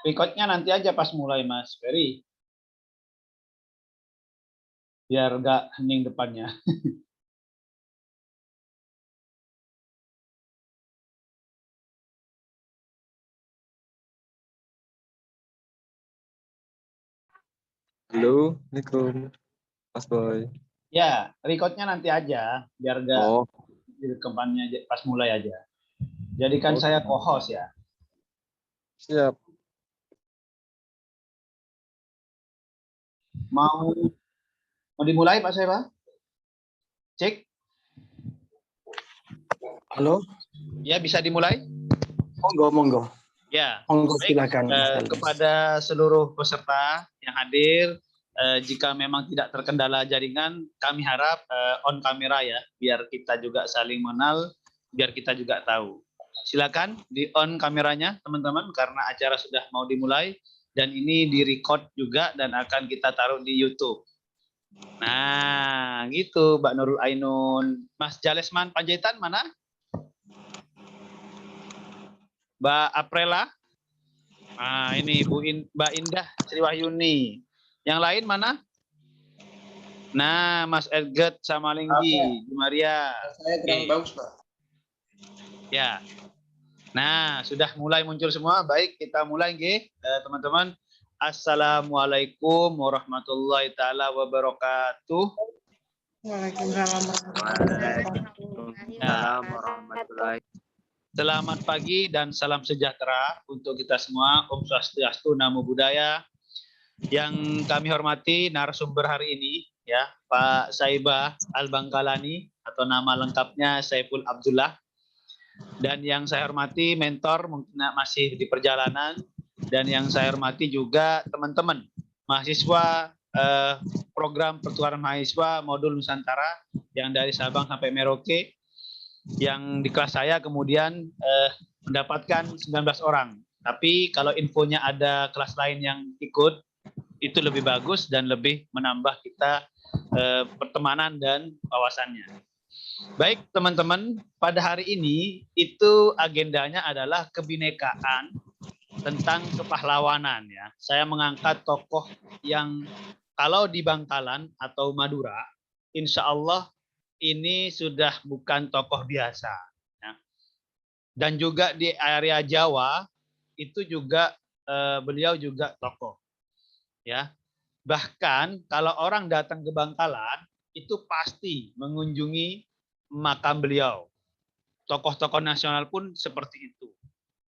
Recordnya nanti aja pas mulai Mas Ferry. Biar nggak hening depannya. Halo, Assalamualaikum, Mas Boy. Ya, recordnya nanti aja, biar nggak Oh, di depannya pas mulai aja. Jadi kan oh, saya co-host ya. siap. Mau dimulai Pak Seba? Cek. Halo, Ya, bisa dimulai? monggo, monggo. Ya, Monggo baik. silakan. Kepada seluruh peserta yang hadir, jika memang tidak terkendala jaringan, kami harap on kamera ya, biar kita juga saling mengenal, biar kita juga tahu. Silakan di on kameranya teman-teman, karena acara sudah mau dimulai dan ini di-record juga dan akan kita taruh di YouTube. Nah, gitu Mbak Nurul Ainun. Mas Jalesman Panjaitan mana? Mbak Aprela? Nah, ini Mbak Indah Sriwahyuni. Yang lain mana? Nah, Mas Edget sama Linggi, Bu Maria. Saya kurang bagus, Pak. Ya. Nah, sudah mulai muncul semua. Baik, kita mulai nggih, teman-teman. Assalamualaikum warahmatullahi taala wabarakatuh. Waalaikumsalam warahmatullahi. Selamat pagi dan salam sejahtera untuk kita semua. Om Swastiastu, Namo Buddhaya. Yang kami hormati narasumber hari ini ya, Pak Saibah Al-Bangkalani atau nama lengkapnya Saiful Abdullah. Dan yang saya hormati mentor mungkin masih di perjalanan, dan yang saya hormati juga teman-teman mahasiswa program pertukaran mahasiswa modul Nusantara yang dari Sabang sampai Merauke, yang di kelas saya kemudian mendapatkan 19 orang. Tapi kalau infonya ada kelas lain yang ikut, itu lebih bagus dan lebih menambah kita pertemanan dan wawasannya. Baik teman-teman, pada hari ini itu agendanya adalah kebinekaan tentang kepahlawanan ya. Saya mengangkat tokoh yang kalau di Bangkalan atau Madura, insya Allah ini sudah bukan tokoh biasa. Ya. Dan juga di area Jawa itu juga beliau juga tokoh. Ya. Bahkan kalau orang datang ke Bangkalan itu pasti mengunjungi makam beliau. Tokoh-tokoh nasional pun seperti itu.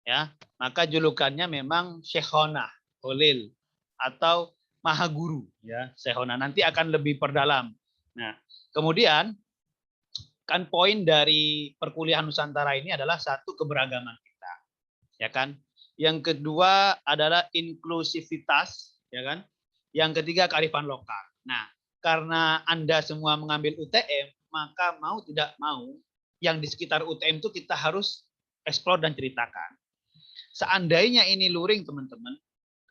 Ya, maka julukannya memang Syekhona Holil atau Maha Guru ya, Syekhona. Nanti akan lebih perdalam. Nah, kemudian kan poin dari perkuliahan Nusantara ini adalah satu, keberagaman kita. Ya kan? Yang kedua adalah inklusivitas, ya kan? Yang ketiga kearifan lokal. Nah, karena Anda semua mengambil UTM, maka mau tidak mau yang di sekitar UTM itu kita harus eksplor dan ceritakan. Seandainya ini luring teman-teman,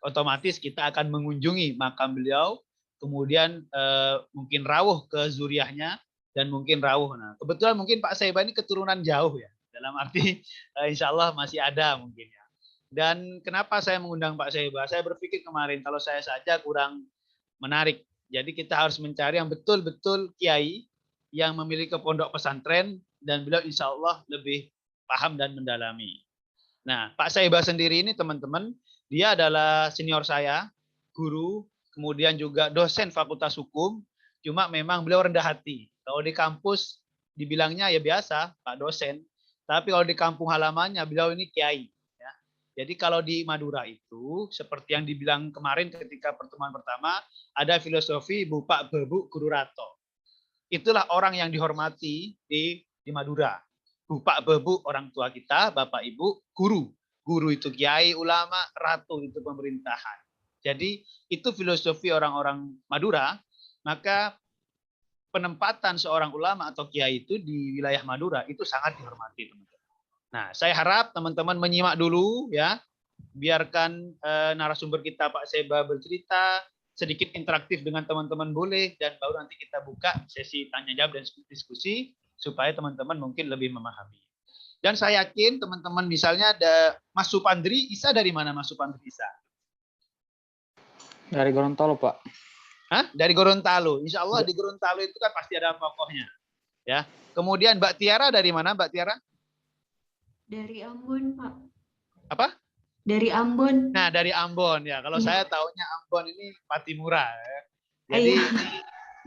otomatis kita akan mengunjungi makam beliau, kemudian mungkin rawuh ke zuriahnya dan mungkin rawuh. Nah, kebetulan mungkin Pak Saiba ini keturunan jauh ya, dalam arti insya Allah masih ada mungkin ya. Dan kenapa saya mengundang Pak Saiba? Saya berpikir kemarin kalau saya saja kurang menarik. Jadi kita harus mencari yang betul-betul kiai yang memiliki pondok pesantren dan beliau insya Allah lebih paham dan mendalami. Nah, Pak Saiba sendiri ini teman-teman, dia adalah senior saya, guru, kemudian juga dosen Fakultas Hukum, cuma memang beliau rendah hati. Kalau di kampus dibilangnya ya biasa, Pak dosen, tapi kalau di kampung halamannya beliau ini kiai. Ya. Jadi kalau di Madura itu, seperti yang dibilang kemarin ketika pertemuan pertama, ada filosofi Bupak Bebu Guru Rato. Itulah orang yang dihormati di Madura. Bupak Bebu orang tua kita, Bapak Ibu, guru. Guru itu kiai, ulama, ratu itu pemerintahan. Jadi itu filosofi orang-orang Madura, maka penempatan seorang ulama atau kiai itu di wilayah Madura itu sangat dihormati, teman-teman. Nah, saya harap teman-teman menyimak dulu ya. Biarkan narasumber kita Pak Seba bercerita, sedikit interaktif dengan teman-teman boleh, dan baru nanti kita buka sesi tanya jawab dan diskusi supaya teman-teman mungkin lebih memahami. Dan saya yakin teman-teman misalnya ada Mas Supandri Isa, dari mana Mas Supandri Isa? Dari Gorontalo, Pak. Hah? Dari Gorontalo. Insya Allah di Gorontalo itu kan pasti ada tokohnya. Ya. Kemudian Mbak Tiara dari mana, Mbak Tiara? Dari Ambon, Pak. Apa? Dari Ambon. Nah, dari Ambon ya. Kalau saya taunya Ambon ini Patimura. Ya.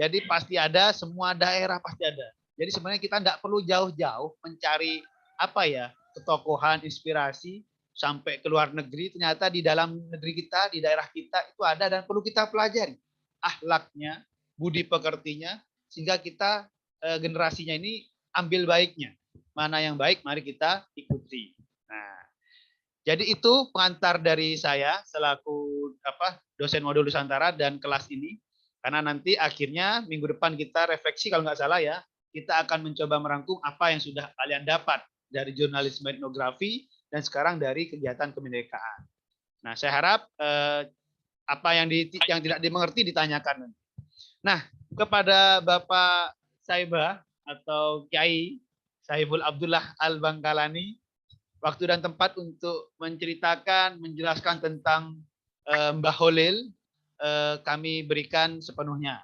Jadi pasti ada, semua daerah pasti ada. Jadi sebenarnya kita nggak perlu jauh-jauh mencari apa ya, ketokohan, inspirasi sampai ke luar negeri. Ternyata di dalam negeri kita, di daerah kita itu ada dan perlu kita pelajari akhlaknya, budi pekertinya, sehingga kita generasinya ini ambil baiknya. Mana yang baik, mari kita ikuti. Nah, jadi itu pengantar dari saya selaku dosen modul Nusantara dan kelas ini. Karena nanti akhirnya minggu depan kita refleksi, kalau nggak salah ya, kita akan mencoba merangkum apa yang sudah kalian dapat dari jurnalisme etnografi dan sekarang dari kegiatan kebinekaan. Nah, saya harap apa yang tidak dimengerti ditanyakan. Nah, kepada Bapak Saibah atau Kiai Saiful Abdullah Al-Bangkalani, waktu dan tempat untuk menceritakan, menjelaskan tentang Mbah Holil, kami berikan sepenuhnya.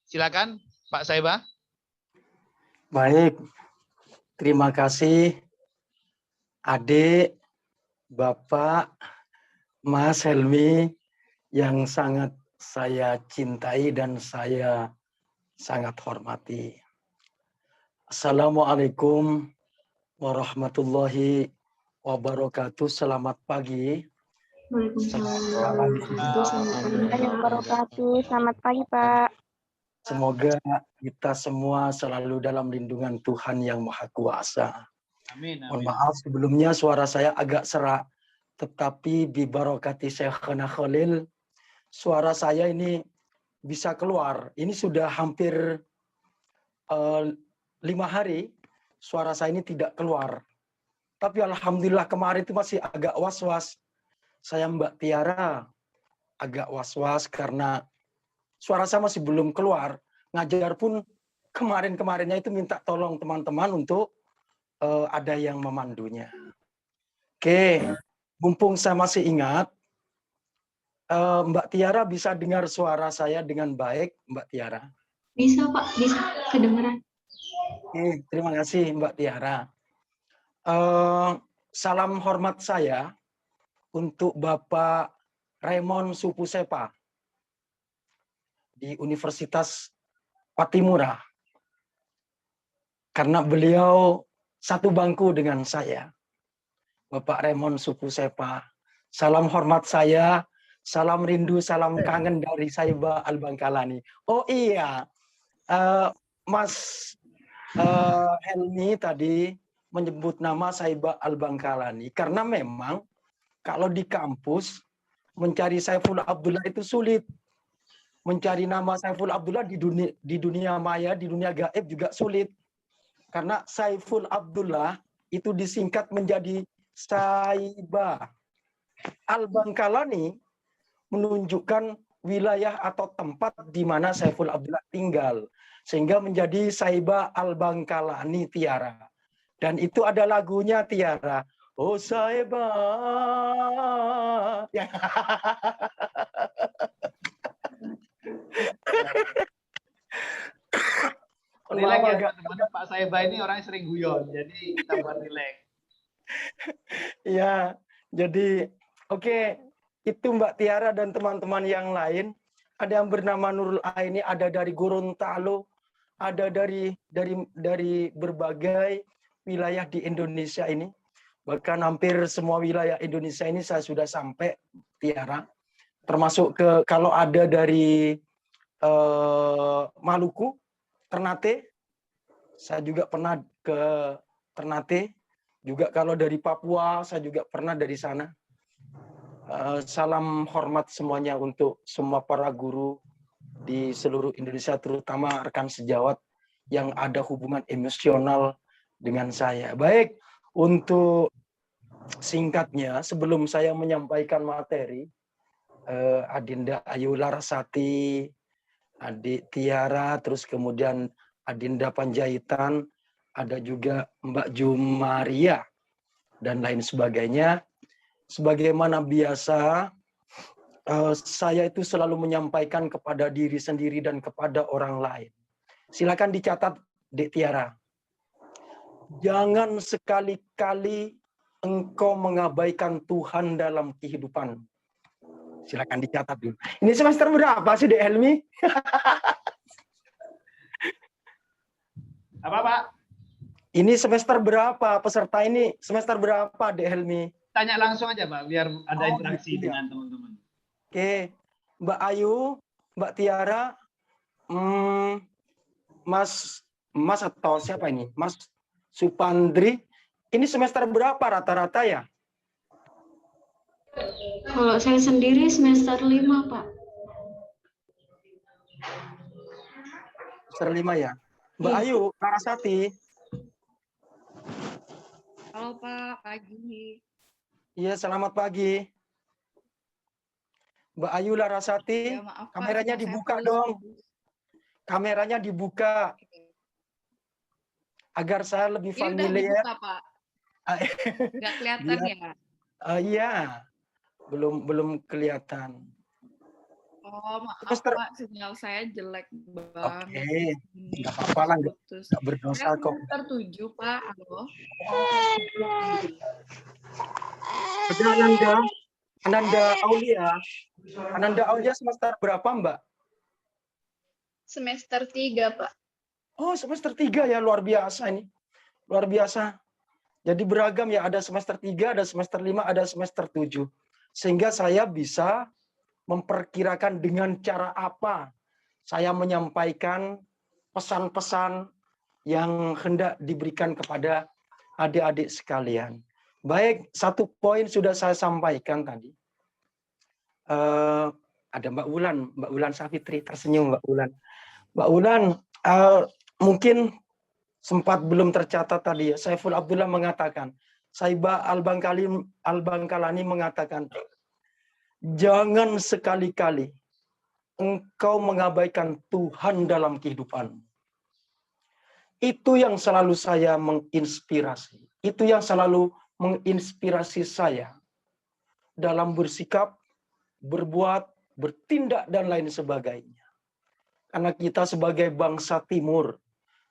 Silakan Pak Saibah. Baik, terima kasih Adik, Bapak, Mas Helmi yang sangat saya cintai dan saya sangat hormati. Assalamualaikum warahmatullahi wabarakatuh. Selamat pagi. Selamat pagi, Pak. Semoga kita semua selalu dalam lindungan Tuhan yang Maha Kuasa. Amin. Mohon maaf sebelumnya suara saya agak serak, tetapi bi barokati Syekhana Khalil, suara saya ini bisa keluar. Ini sudah hampir 5 hari suara saya ini tidak keluar. Tapi alhamdulillah kemarin itu masih agak was-was. Saya Mbak Tiara agak was-was karena suara saya masih belum keluar. Ngajar pun kemarin-kemarinnya itu minta tolong teman-teman untuk ada yang memandunya. Oke, mumpung saya masih ingat, Mbak Tiara bisa dengar suara saya dengan baik, Mbak Tiara? Bisa, Pak. Bisa kedengeran. Oke, terima kasih Mbak Tiara. Salam hormat saya untuk Bapak Raymond Supusepa di Universitas Patimura. Karena beliau satu bangku dengan saya. Bapak Raymond Supusepa. Salam hormat saya, salam rindu, salam kangen dari Saibah Al-Bangkalani. Oh iya, Mas Helmi tadi menyebut nama Saibah Al-Bangkalani. Karena memang kalau di kampus mencari Saiful Abdullah itu sulit. Mencari nama Saiful Abdullah di dunia maya, di dunia gaib juga sulit. Karena Saiful Abdullah itu disingkat menjadi Saibah. Al-Bangkalani menunjukkan wilayah atau tempat di mana Saiful Abdullah tinggal. Sehingga menjadi Saibah Al-Bangkalani Tiara. Dan itu ada lagunya Tiara. Oh Saibah. Ya. Relax ya teman-teman, Pak Saibah ini orang yang sering guyon, jadi kita buat relax. Ya, jadi oke, itu Mbak Tiara dan teman-teman yang lain. Ada yang bernama Nurul Aini, ada dari Gorontalo, ada dari berbagai wilayah di Indonesia ini. Bahkan hampir semua wilayah Indonesia ini saya sudah sampai, Tiara. Termasuk kalau ada dari Maluku, Ternate, saya juga pernah ke Ternate. Juga kalau dari Papua, saya juga pernah dari sana. Salam hormat semuanya untuk semua para guru di seluruh Indonesia, terutama rekan sejawat yang ada hubungan emosional dengan saya. Baik, untuk singkatnya, sebelum saya menyampaikan materi, Adinda Ayu Larasati, Adik Tiara, terus kemudian Adinda Panjaitan, ada juga Mbak Jumaria, dan lain sebagainya. Sebagaimana biasa, saya itu selalu menyampaikan kepada diri sendiri dan kepada orang lain. Silakan dicatat, Dek Tiara. Jangan sekali-kali engkau mengabaikan Tuhan dalam kehidupan. Silakan dicatat dulu. Ini semester berapa sih, Dek Helmi? Apa, Pak? Ini semester berapa? Peserta ini semester berapa, Dek Helmi? Tanya langsung aja, Pak, biar ada Oh, interaksi gitu ya. dengan teman-teman. Oke, Mbak Ayu, Mbak Tiara, Mas atau siapa ini? Mas Supandri, ini semester berapa rata-rata ya? Kalau saya sendiri semester 5, Pak. Semester 5 ya? Mbak Iya. Ayu, Larasati. Halo Pak, pagi. Iya, selamat pagi. Mbak Ayu Larasati, Ya maaf Pak, kameranya sinyal saya dibuka putus. dong. Kameranya dibuka agar saya lebih Ini udah familiar. dibuka Pak, nggak kelihatan Biar- ya? Iya, belum kelihatan. Oh maaf Semester- Pak, sinyal saya jelek banget. Oke, Ini nggak apa-apa lah, putus. nggak berdosa Saya kok. semester 7 Pak, halo. Ada Ananda Aulia semester berapa, Mbak? Semester 3, Pak. Oh, semester 3 ya, luar biasa ini. Luar biasa. Jadi beragam ya, ada semester 3, ada semester 5, ada semester 7. Sehingga saya bisa memperkirakan dengan cara apa saya menyampaikan pesan-pesan yang hendak diberikan kepada adik-adik sekalian. Baik, satu poin sudah saya sampaikan tadi. Ada Mbak Wulan Safitri, tersenyum Mbak Wulan. Mbak Wulan, mungkin sempat belum tercatat tadi ya, Saiful Abdullah mengatakan, Saibah Al-Bangkalani mengatakan, jangan sekali-kali engkau mengabaikan Tuhan dalam kehidupan. Itu yang selalu saya menginspirasi. Itu yang selalu menginspirasi saya dalam bersikap, berbuat, bertindak, dan lain sebagainya. Karena kita sebagai bangsa Timur,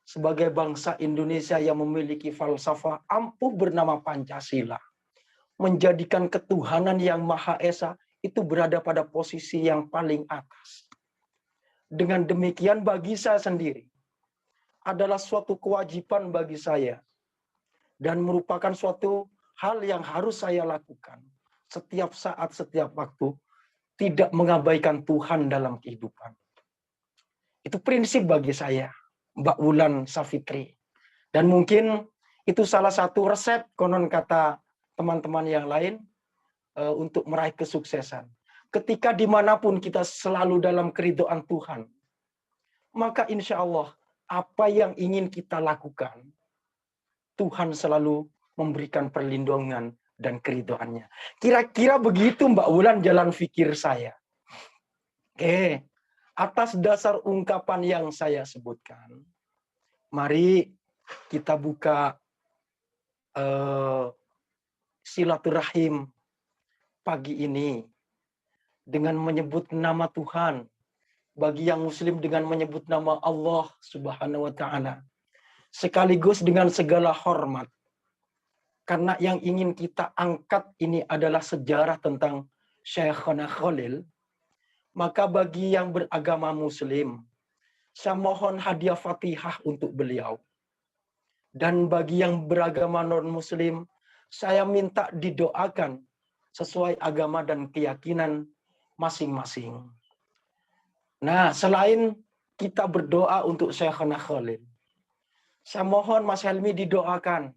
sebagai bangsa Indonesia yang memiliki falsafah ampuh bernama Pancasila, menjadikan ketuhanan yang Maha Esa itu berada pada posisi yang paling atas. Dengan demikian bagi saya sendiri, adalah suatu kewajiban bagi saya, dan merupakan suatu hal yang harus saya lakukan setiap saat, setiap waktu, tidak mengabaikan Tuhan dalam kehidupan. Itu prinsip bagi saya, Mbak Wulan Safitri. Dan mungkin itu salah satu resep, konon kata teman-teman yang lain, untuk meraih kesuksesan. Ketika dimanapun kita selalu dalam keridhaan Tuhan, maka insya Allah apa yang ingin kita lakukan, Tuhan selalu memberikan perlindungan dan keridhaannya. Kira-kira begitu Mbak Wulan jalan pikir saya. Oke, atas dasar ungkapan yang saya sebutkan, mari kita buka silaturahim pagi ini dengan menyebut nama Tuhan. Bagi yang Muslim dengan menyebut nama Allah Subhanahu wa Ta'ala. Sekaligus dengan segala hormat. Karena yang ingin kita angkat ini adalah sejarah tentang Syekhona Khalil. Maka bagi yang beragama Muslim, saya mohon hadiah Fatihah untuk beliau. Dan bagi yang beragama non-Muslim, saya minta didoakan sesuai agama dan keyakinan masing-masing. Nah, selain kita berdoa untuk Syekhona Khalil, saya mohon Mas Helmi didoakan.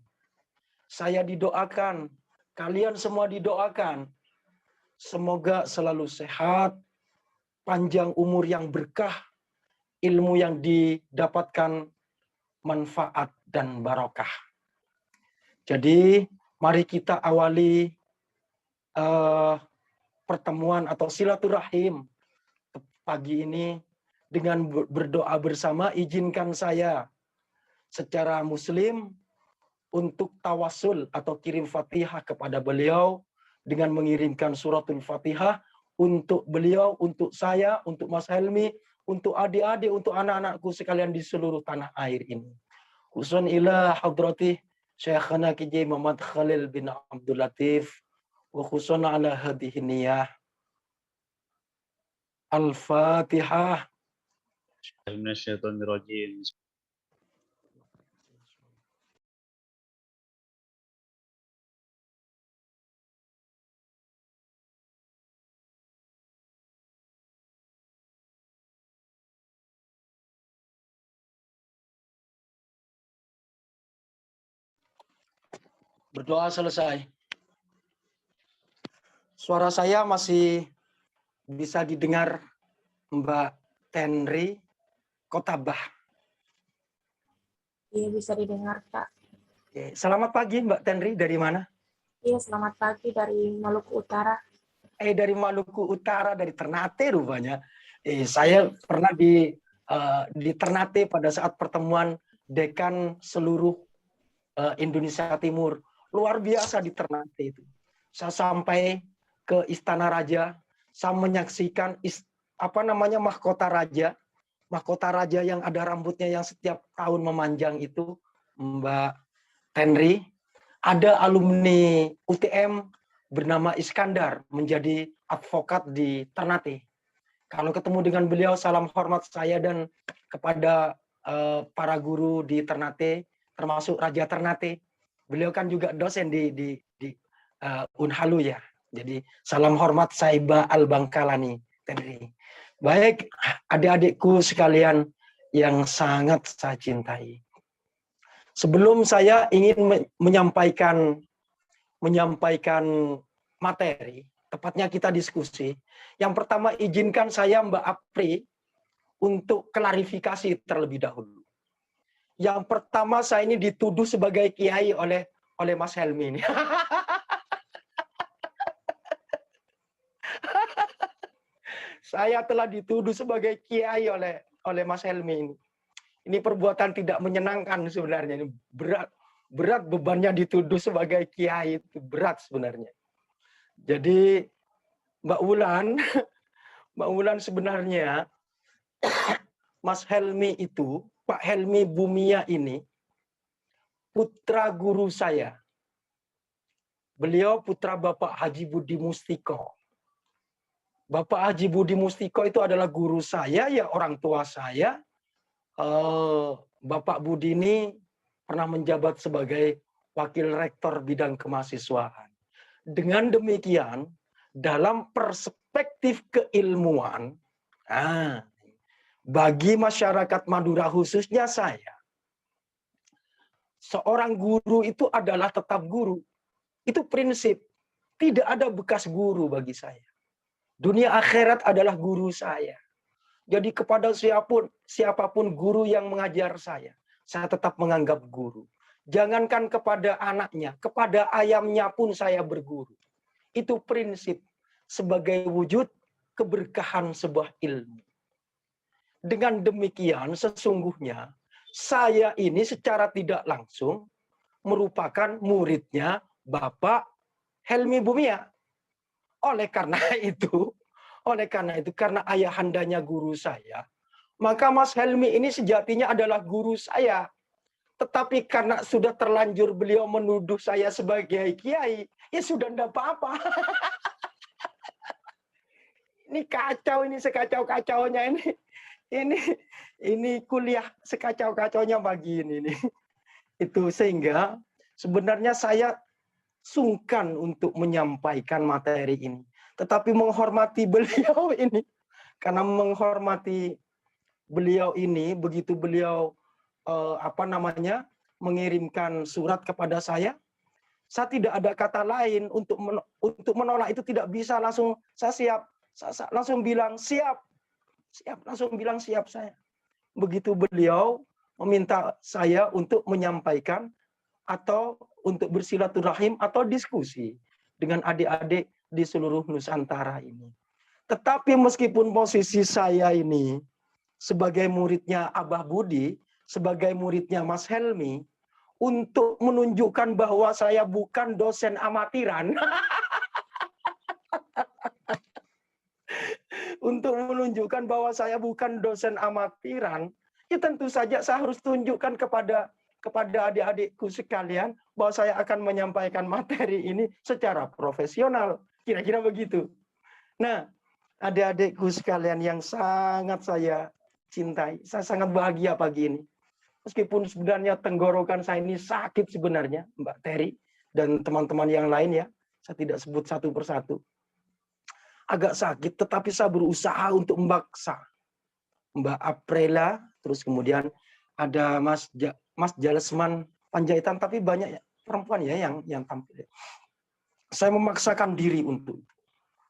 Saya didoakan. Kalian semua didoakan. Semoga selalu sehat, panjang umur yang berkah, ilmu yang didapatkan manfaat dan barokah. Jadi, mari kita awali pertemuan atau silaturahim pagi ini dengan berdoa bersama. Izinkan saya secara muslim untuk tawasul atau kirim Fatihah kepada beliau dengan mengirimkan suratul Fatihah untuk beliau, untuk saya, untuk Mas Helmi, untuk adik-adik, untuk anak-anakku sekalian di seluruh tanah air ini. Khususan ila hadratih Syekhana Kiai Muhammad Khalil bin Abdul Latif wa khususan ala hadhihi niyah. Al-Fatihah. Minasyaitonirrajim. Berdoa selesai. Suara saya masih bisa didengar, Mbak Tenri Kotabah. Iya, bisa didengar, Kak. Oke. Selamat pagi, Mbak Tenri. Dari mana? Iya, selamat pagi dari Maluku Utara. Dari Maluku Utara, dari Ternate rupanya. Saya pernah di Ternate pada saat pertemuan dekan seluruh Indonesia Timur. Luar biasa di Ternate itu. Saya sampai ke Istana Raja, saya menyaksikan mahkota raja yang ada rambutnya yang setiap tahun memanjang itu, Mbak Tenri. Ada alumni UTM bernama Iskandar menjadi advokat di Ternate. Kalau ketemu dengan beliau, salam hormat saya dan kepada para guru di Ternate, termasuk Raja Ternate. Beliau kan juga dosen di Unhalu ya. Jadi salam hormat Saiba Al-Bangkalani, Tenri. Baik, adik-adikku sekalian yang sangat saya cintai. Sebelum saya ingin menyampaikan materi, tepatnya kita diskusi. Yang pertama izinkan saya Mbak Apri untuk klarifikasi terlebih dahulu. Yang pertama saya ini dituduh sebagai kiai oleh Mas Helmi ini. Saya telah dituduh sebagai kiai oleh Mas Helmi ini. Ini perbuatan tidak menyenangkan sebenarnya. Ini berat bebannya dituduh sebagai kiai, itu berat sebenarnya. Jadi Mbak Wulan sebenarnya Mas Helmi itu, Pak Helmi Bumia ini putra guru saya. Beliau putra Bapak Haji Budi Mustiko. Bapak Haji Budi Mustiko itu adalah guru saya, ya orang tua saya. Bapak Budi ini pernah menjabat sebagai wakil rektor bidang kemahasiswaan. Dengan demikian, dalam perspektif keilmuan, bagi masyarakat Madura khususnya saya, seorang guru itu adalah tetap guru. Itu prinsip. Tidak ada bekas guru bagi saya. Dunia akhirat adalah guru saya. Jadi kepada siapapun guru yang mengajar saya tetap menganggap guru. Jangankan kepada anaknya, kepada ayamnya pun saya berguru. Itu prinsip sebagai wujud keberkahan sebuah ilmu. Dengan demikian sesungguhnya saya ini secara tidak langsung merupakan muridnya Bapak Helmi Bumia. Oleh karena itu, karena ayahandanya guru saya, maka Mas Helmi ini sejatinya adalah guru saya. Tetapi karena sudah terlanjur beliau menuduh saya sebagai kiai, ya sudah tidak apa-apa. Ini kacau, ini sekacau-kacaunya ini. Ini kuliah sekacau-kacaunya pagi ini. Itu sehingga sebenarnya saya sungkan untuk menyampaikan materi ini. Tetapi menghormati beliau ini. Karena menghormati beliau ini, begitu beliau mengirimkan surat kepada saya tidak ada kata lain untuk menolak itu, tidak bisa langsung saya siap. Saya langsung bilang siap, langsung bilang siap saya. Begitu beliau meminta saya untuk menyampaikan atau untuk bersilaturahim atau diskusi dengan adik-adik di seluruh Nusantara ini. Tetapi meskipun posisi saya ini sebagai muridnya Abah Budi, sebagai muridnya Mas Helmi untuk menunjukkan bahwa saya bukan dosen amatiran. Untuk menunjukkan bahwa saya bukan dosen amatiran, ya tentu saja saya harus tunjukkan kepada adik-adikku sekalian bahwa saya akan menyampaikan materi ini secara profesional. Kira-kira begitu. Nah, adik-adikku sekalian yang sangat saya cintai, saya sangat bahagia pagi ini. Meskipun sebenarnya tenggorokan saya ini sakit sebenarnya, Mbak Terry dan teman-teman yang lain ya, saya tidak sebut satu persatu. Agak sakit, tetapi saya berusaha untuk memaksa. Mbak Aprela, terus kemudian ada Mas Jalesman Panjaitan, tapi banyak perempuan ya yang tampil. Saya memaksakan diri untuk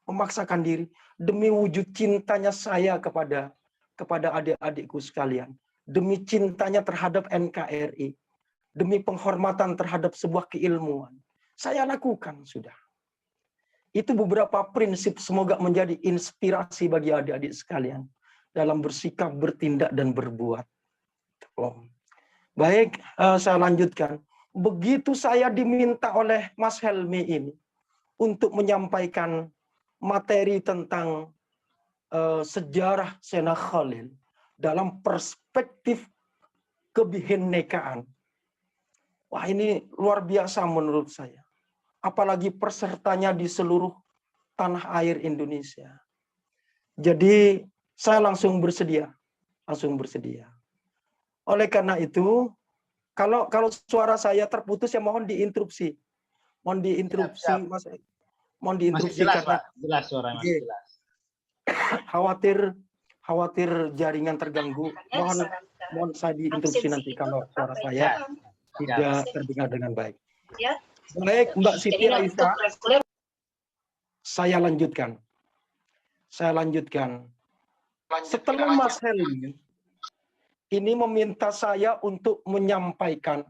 memaksakan diri demi wujud cintanya saya kepada adik-adikku sekalian, demi cintanya terhadap NKRI, demi penghormatan terhadap sebuah keilmuan. Saya lakukan sudah. Itu beberapa prinsip semoga menjadi inspirasi bagi adik-adik sekalian dalam bersikap, bertindak, dan berbuat. Baik, saya lanjutkan. Begitu saya diminta oleh Mas Helmi ini untuk menyampaikan materi tentang sejarah Sayyidina Khalil dalam perspektif kebinekaan. Wah, ini luar biasa menurut saya. Apalagi pesertanya di seluruh tanah air Indonesia. Jadi saya langsung bersedia. Oleh karena itu, kalau suara saya terputus ya mohon diinterupsi. Mohon diinterupsi, Siap. Mas. Mohon diinterupsi Masih jelas, karena Pak. Jelas suara masih jelas. khawatir jaringan terganggu. Mohon saya diinterupsi nanti kalau suara saya tidak terdengar dengan baik. Baik, Mbak Siti Aisyah, saya lanjutkan. Setelah Mas Helmi ini meminta saya untuk menyampaikan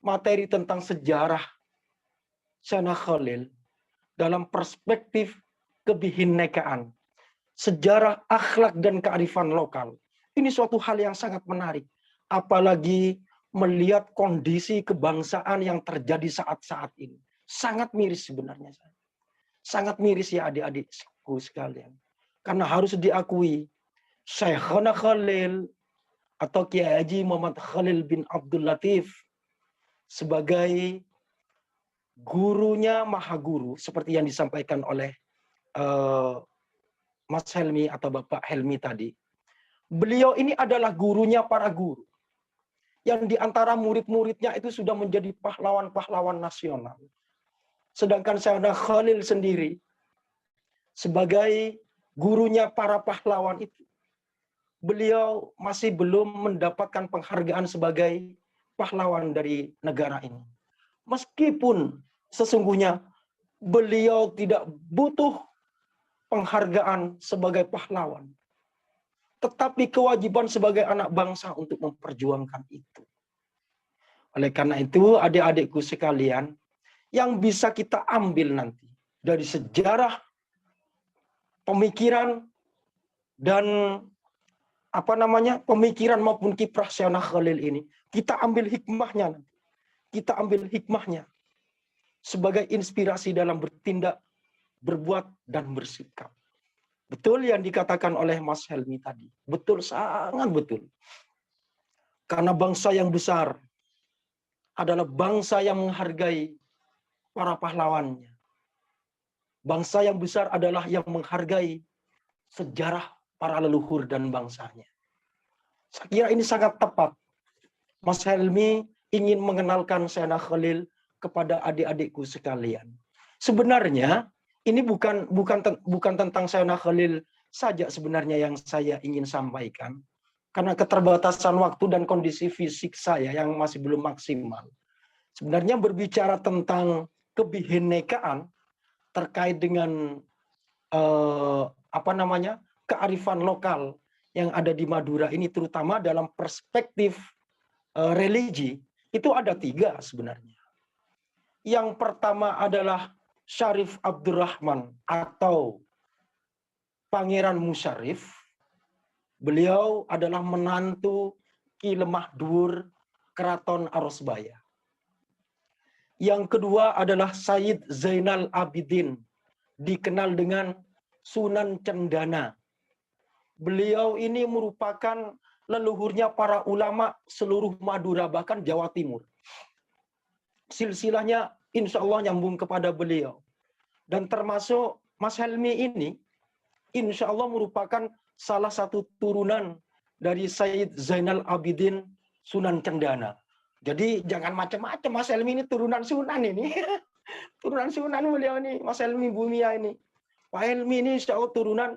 materi tentang sejarah Sayyidina Khalil dalam perspektif kebinekaan, sejarah, akhlak, dan kearifan lokal. Ini suatu hal yang sangat menarik. Apalagi melihat kondisi kebangsaan yang terjadi saat-saat ini. Sangat miris sebenarnya. Sangat miris ya adik-adikku sekalian. Karena harus diakui, Syekhona Khalil atau Kiai Haji Muhammad Khalil bin Abdul Latif sebagai gurunya Maha Guru, seperti yang disampaikan oleh Mas Helmi atau Bapak Helmi tadi. Beliau ini adalah gurunya para guru. Yang di antara murid-muridnya itu sudah menjadi pahlawan-pahlawan nasional. Sedangkan Sayyidina Khalil sendiri sebagai gurunya para pahlawan itu, beliau masih belum mendapatkan penghargaan sebagai pahlawan dari negara ini. Meskipun sesungguhnya beliau tidak butuh penghargaan sebagai pahlawan, tetapi kewajiban sebagai anak bangsa untuk memperjuangkan itu. Oleh karena itu, adik-adikku sekalian, yang bisa kita ambil nanti dari sejarah, pemikiran, dan pemikiran maupun kiprah Sayyidina Khalil ini, kita ambil hikmahnya nanti. Kita ambil hikmahnya sebagai inspirasi dalam bertindak, berbuat, dan bersikap. Betul yang dikatakan oleh Mas Helmi tadi. Betul, sangat betul. Karena bangsa yang besar adalah bangsa yang menghargai para pahlawannya. Bangsa yang besar adalah yang menghargai sejarah para leluhur dan bangsanya. Saya kira ini sangat tepat. Mas Helmi ingin mengenalkan Sayyidina Khalil kepada adik-adikku sekalian. Sebenarnya ini bukan tentang Sayyidina Khalil saja sebenarnya yang saya ingin sampaikan. Karena keterbatasan waktu dan kondisi fisik saya yang masih belum maksimal. Sebenarnya berbicara tentang kebinekaan terkait dengan kearifan lokal yang ada di Madura ini, terutama dalam perspektif religi, itu ada 3 sebenarnya. Yang pertama adalah Syarif Abdurrahman atau Pangeran Musyarif. Beliau adalah menantu Ki Lemah Dhuwur Keraton Arosbaya. Yang kedua adalah Sayyid Zainal Abidin, dikenal dengan Sunan Cendana. Beliau ini merupakan leluhurnya para ulama seluruh Madura, bahkan Jawa Timur. Silsilahnya insya Allah nyambung kepada beliau. Dan termasuk Mas Helmi ini, insya Allah merupakan salah satu turunan dari Sayyid Zainal Abidin Sunan Cendana. Jadi jangan macam-macam, Mas Helmi ini turunan Sunan ini. Turunan Sunan beliau ini, Mas Helmi Bumia ini. Pak Helmi ini insya Allah turunan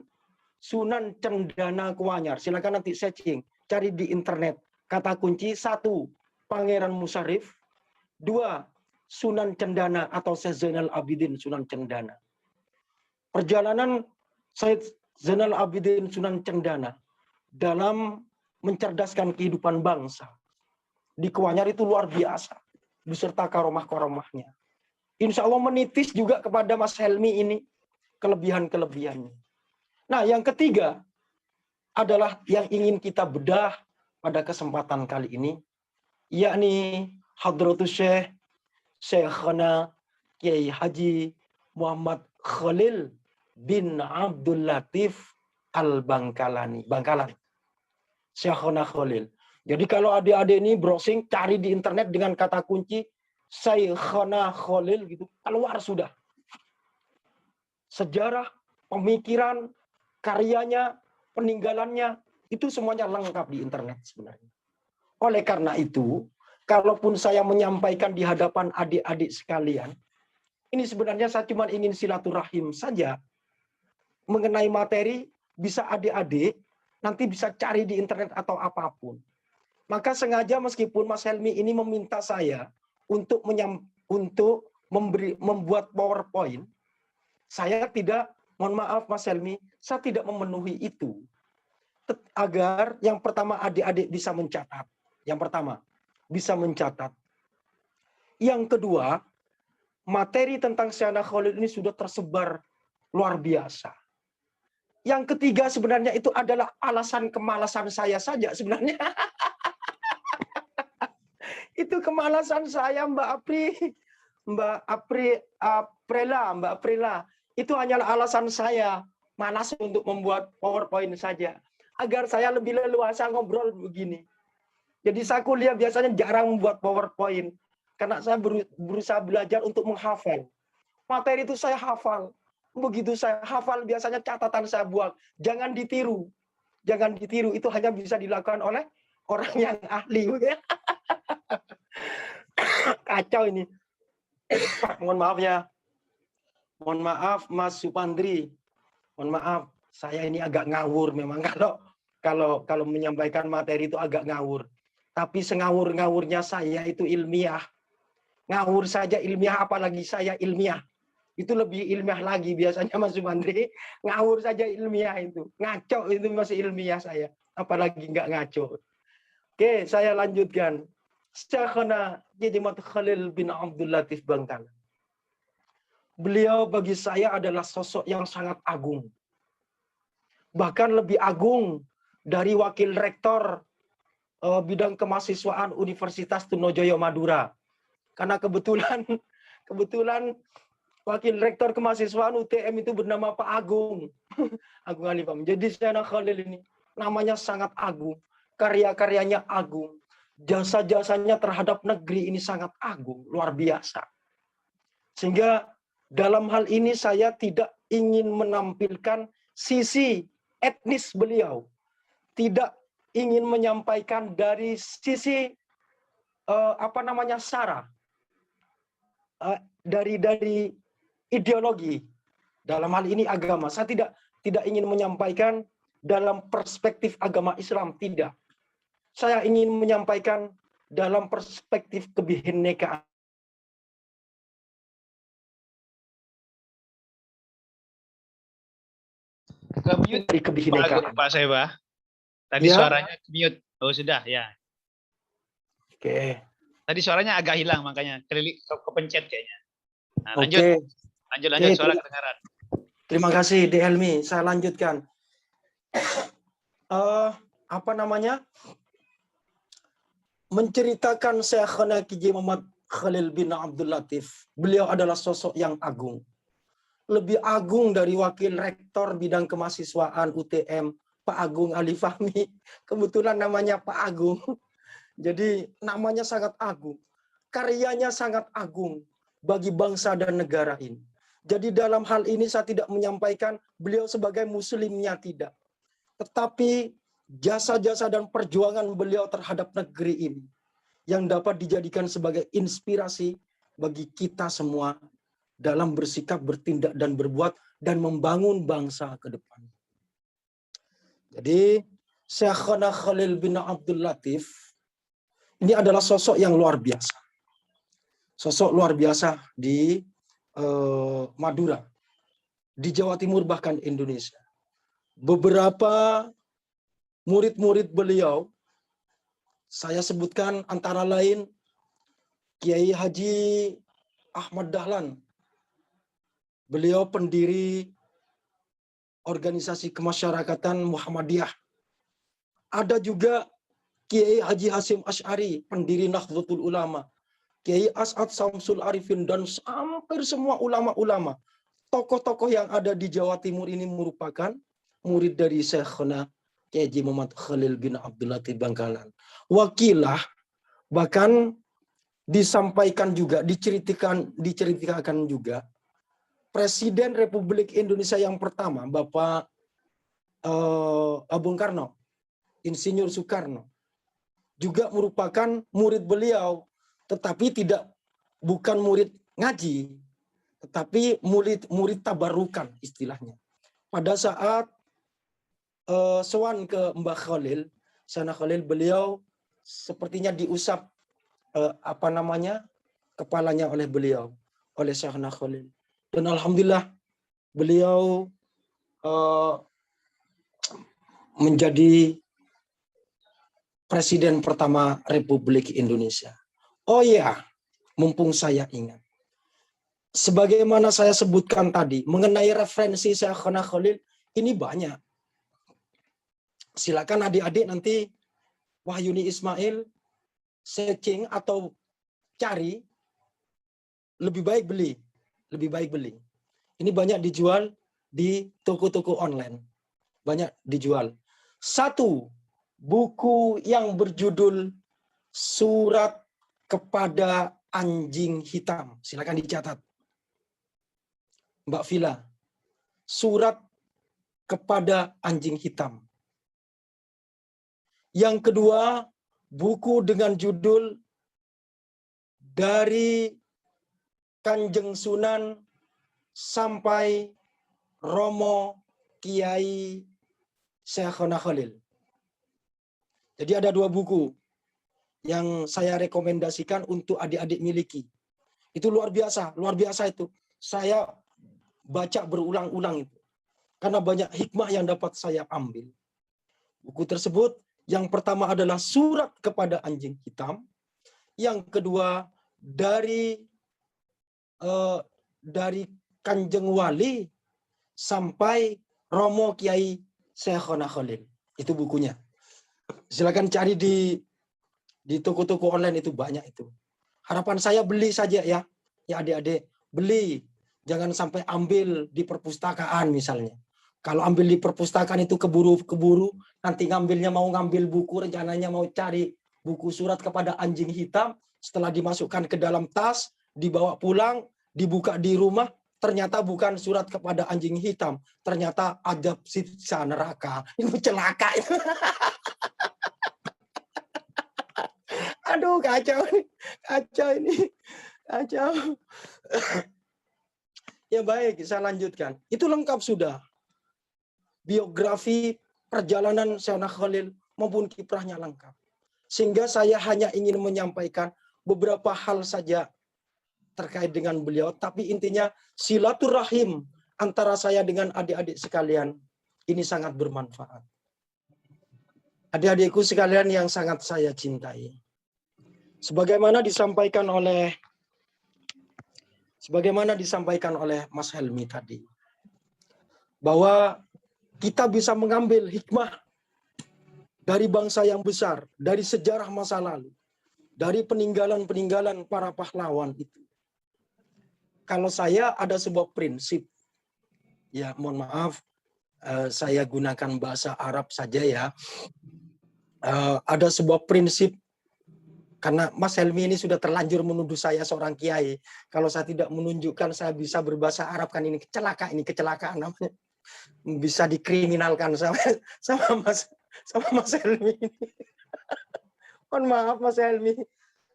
Sunan Cendana Kuanyar. Silakan nanti searching, cari di internet. Kata kunci 1, Pangeran Musarif. 2, Sunan Cendana atau Syekh Zainal Abidin Sunan Cendana. Perjalanan Syekh Zainal Abidin Sunan Cendana dalam mencerdaskan kehidupan bangsa di Kuanyar itu luar biasa, beserta karomah-karomahnya. Insya Allah menitis juga kepada Mas Helmi ini kelebihan-kelebihannya. Nah, yang ketiga adalah yang ingin kita bedah pada kesempatan kali ini, yakni Hadratus Syekh Syekhana Kiai Haji Muhammad Khalil bin Abdul Latif Al-Bangkalani. Bangkalan. Syekhana Khalil. Jadi kalau adik-adik ini browsing, cari di internet dengan kata kunci Syekhana Khalil gitu, keluar sudah. Sejarah, pemikiran, karyanya, peninggalannya, itu semuanya lengkap di internet sebenarnya. Oleh karena itu, kalaupun saya menyampaikan di hadapan adik-adik sekalian, ini sebenarnya saya cuma ingin silaturahim saja. Mengenai materi, bisa adik-adik nanti bisa cari di internet atau apapun. Maka sengaja meskipun Mas Helmi ini meminta saya untuk membuat PowerPoint, saya tidak, mohon maaf Mas Helmi, saya tidak memenuhi itu. Agar yang pertama adik-adik bisa mencatat. Yang pertama, bisa mencatat. Yang kedua, materi tentang Syekhana Khalil ini sudah tersebar luar biasa. Yang ketiga sebenarnya itu adalah alasan kemalasan saya saja sebenarnya. Itu kemalasan saya Mbak Aprila. Itu hanyalah alasan saya malas untuk membuat PowerPoint saja. Agar saya lebih leluasa ngobrol begini. Jadi saya kuliah biasanya jarang membuat PowerPoint. Karena saya berusaha belajar untuk menghafal. Materi itu saya hafal. Begitu saya hafal biasanya catatan saya buang. Jangan ditiru. Jangan ditiru. Itu hanya bisa dilakukan oleh orang yang ahli. Kacau ini. Mohon maaf ya. Mohon maaf Mas Supandri. Mohon maaf. Saya ini agak ngawur memang kalau menyampaikan materi itu agak ngawur. Tapi sengawur-ngawurnya saya itu ilmiah. Ngawur saja ilmiah, apalagi saya ilmiah. Itu lebih ilmiah lagi biasanya Mas Supandri. Ngawur saja ilmiah itu. Ngaco itu masih ilmiah saya. Apalagi nggak ngaco. Oke, saya lanjutkan. Syekhana Kiai Muhammad Khalil bin Abdul Latif Bangkalan. Beliau bagi saya adalah sosok yang sangat agung. Bahkan lebih agung dari wakil rektor bidang kemahasiswaan Universitas Trunojoyo Madura. Karena kebetulan wakil rektor kemahasiswaan UTM itu bernama Pak Agung. Agung Alifam. Jadi Syekhana Khalil ini namanya sangat agung. Karya-karyanya agung. Jasa-jasanya terhadap negeri ini sangat agung. Luar biasa. Sehingga dalam hal ini saya tidak ingin menampilkan sisi etnis beliau. Tidak ingin menyampaikan dari sisi sara. Dari ideologi. Dalam hal ini agama. Saya tidak ingin menyampaikan dalam perspektif agama Islam. Tidak. Saya ingin menyampaikan dalam perspektif kebinekaan. Dari kebinekaan. Pak Seba. Tadi Ya. suaranya mute. Oh sudah ya. Oke. Tadi suaranya agak hilang makanya kepencet kayaknya. Nah, Oke. lanjut suara Oke. kedengaran. Terima kasih Helmi. Saya lanjutkan. menceritakan Syekhana Kiai Muhammad Khalil bin Abdul Latif, beliau adalah sosok yang agung. Lebih agung dari wakil rektor bidang kemahasiswaan UTM, Pak Agung Ali Fahmi. Kebetulan namanya Pak Agung. Jadi namanya sangat agung. Karyanya sangat agung bagi bangsa dan negara ini. Jadi dalam hal ini saya tidak menyampaikan beliau sebagai muslimnya, tidak. Tetapi jasa-jasa dan perjuangan beliau terhadap negeri ini yang dapat dijadikan sebagai inspirasi bagi kita semua dalam bersikap, bertindak, dan berbuat, dan membangun bangsa ke depan. Jadi, Syekhana Khalil bin Abdul Latif, ini adalah sosok yang luar biasa. Sosok luar biasa di Madura, di Jawa Timur, bahkan Indonesia. Beberapa murid-murid beliau, saya sebutkan antara lain Kiai Haji Ahmad Dahlan. Beliau pendiri organisasi kemasyarakatan Muhammadiyah. Ada juga Kiai Haji Hasyim Asy'ari, pendiri Nahdlatul Ulama. Kiai As'ad Samsul Arifin, dan hampir semua ulama-ulama, tokoh-tokoh yang ada di Jawa Timur ini merupakan murid dari Syekhna Kiai Haji Muhammad Khalil bin Abdul Latif Bangkalan. Wakilah bahkan disampaikan juga, diceritakan juga Presiden Republik Indonesia yang pertama, Bapak Bung Karno, Insinyur Soekarno, juga merupakan murid beliau, tetapi bukan murid ngaji, tetapi murid tabarukan istilahnya. Pada saat sowan ke Mbah Khalil, Sana Khalil, beliau sepertinya diusap kepalanya oleh beliau, oleh Syekhna Khalil. Dan alhamdulillah beliau menjadi Presiden pertama Republik Indonesia. Oh ya, mumpung saya ingat, sebagaimana saya sebutkan tadi mengenai referensi Syekhna Khalil, ini banyak. Silakan adik-adik nanti Wahyuni Ismail searching atau cari, lebih baik beli. Ini banyak dijual di toko-toko online. Banyak dijual. Satu, buku yang berjudul Surat kepada Anjing Hitam. Silakan dicatat. Mbak Vila. Surat kepada Anjing Hitam. Yang kedua, buku dengan judul Dari Kanjeng Sunan sampai Romo Kiai Syekhna Khalil. Jadi ada dua buku yang saya rekomendasikan untuk adik-adik miliki. Itu luar biasa itu. Saya baca berulang-ulang itu. Karena banyak hikmah yang dapat saya ambil. Buku tersebut yang pertama adalah Surat kepada Anjing Hitam. Yang kedua dari Kanjeng Wali sampai Romo Kiai Syekhna Khalil. Itu bukunya. Silakan cari di toko-toko online, itu banyak itu. Harapan saya beli saja ya adik-adik, beli. Jangan sampai ambil di perpustakaan misalnya. Kalau ambil di perpustakaan itu keburu, nanti mau ngambil buku, rencananya mau cari buku Surat kepada Anjing Hitam, setelah dimasukkan ke dalam tas, dibawa pulang, dibuka di rumah, ternyata bukan surat kepada anjing hitam, ternyata adab siksa neraka. Itu celaka itu. Aduh, kacau ini. Ya baik, saya lanjutkan. Itu lengkap sudah. Biografi perjalanan Syekhna Khalil maupun kiprahnya lengkap. Sehingga saya hanya ingin menyampaikan beberapa hal saja terkait dengan beliau, tapi intinya silaturahim antara saya dengan adik-adik sekalian ini sangat bermanfaat. Adik-adikku sekalian yang sangat saya cintai. Sebagaimana disampaikan oleh Mas Helmi tadi, bahwa kita bisa mengambil hikmah dari bangsa yang besar, dari sejarah masa lalu. dari peninggalan-peninggalan para pahlawan itu. Kalau saya ada sebuah prinsip, ya mohon maaf, saya gunakan bahasa Arab saja ya. Ada sebuah prinsip, karena Mas Helmi ini sudah terlanjur menuduh saya seorang kiai. Kalau saya tidak menunjukkan saya bisa berbahasa Arab, kan ini kecelakaan namanya. Bisa dikriminalkan sama Mas Helmi ini. Mohon maaf Mas Helmi.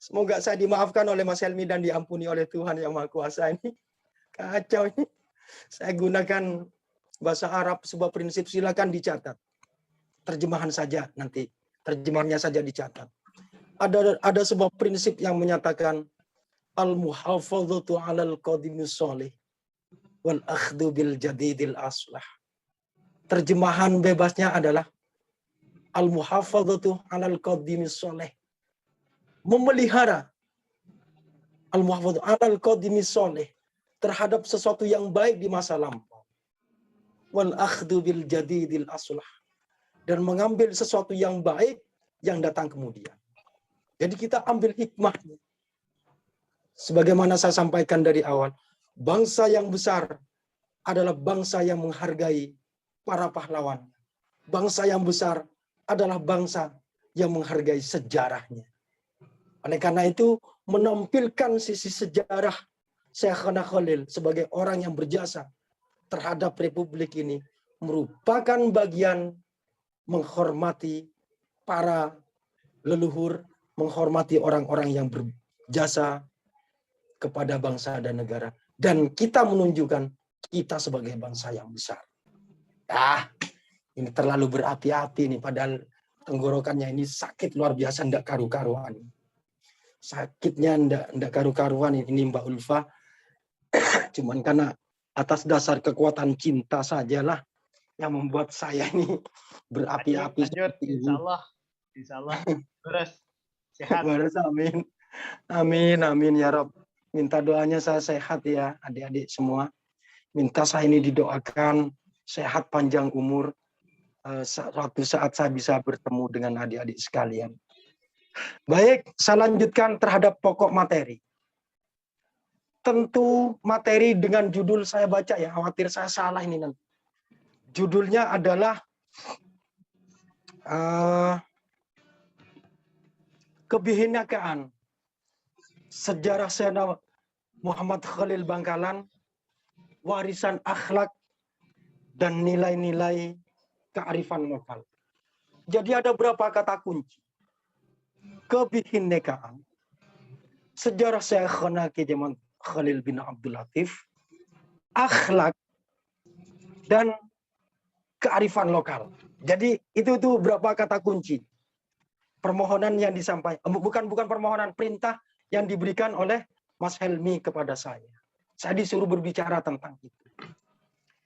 Semoga saya dimaafkan oleh Mas Helmi dan diampuni oleh Tuhan Yang Maha Kuasa ini. Kacau ini. Saya gunakan bahasa Arab sebuah prinsip, silakan dicatat. Terjemahan saja nanti. Terjemahannya saja dicatat. Ada sebuah prinsip yang menyatakan al-muhafadzatu 'alal qadimis shalih wal akhdhu bil jadidil aslah. Terjemahan bebasnya adalah al-muhafadzatu 'alal qadimis shalih. Memelihara al-muhafadzatu 'alal qadimis shalih, terhadap sesuatu yang baik di masa lampau. Wal akhdhu bil jadidil aslah, dan mengambil sesuatu yang baik yang datang kemudian. Jadi kita ambil hikmahnya. Sebagaimana saya sampaikan dari awal, bangsa yang besar adalah bangsa yang menghargai para pahlawan. Bangsa yang besar adalah bangsa yang menghargai sejarahnya. Oleh karena itu, menampilkan sisi sejarah Syekhana Khalil sebagai orang yang berjasa terhadap Republik ini merupakan bagian menghormati para leluhur, menghormati orang-orang yang berjasa kepada bangsa dan negara. Dan kita menunjukkan kita sebagai bangsa yang besar. Ini terlalu berapi-api nih, padahal tenggorokannya ini sakit luar biasa, ndak karu-karuan. Sakitnya ndak karu-karuan ini Mbak Ulfa. Cuman karena atas dasar kekuatan cinta sajalah yang membuat saya ini berapi-api. Lanjut, insya Allah. Terus, sehat. Terus, amin. Amin ya Rob. Minta doanya saya sehat ya, adik-adik semua. Minta saya ini didoakan sehat, panjang umur. Suatu saat saya bisa bertemu dengan adik-adik sekalian. Baik, saya lanjutkan terhadap pokok materi. Tentu materi dengan judul saya baca ya, khawatir saya salah ini nanti. Judulnya adalah Kebihinekaan Sejarah Sayyidina Muhammad Khalil Bangkalan, Warisan Akhlak dan Nilai-nilai Kearifan Lokal. Jadi ada berapa kata kunci? Kebihinekaan, sejarah Syekhana Kiai Khalil bin Abdul Latif, akhlak, dan kearifan lokal. Jadi itu berapa kata kunci. Permohonan yang disampaikan, bukan permohonan, perintah yang diberikan oleh Mas Helmi kepada saya. Saya disuruh berbicara tentang itu.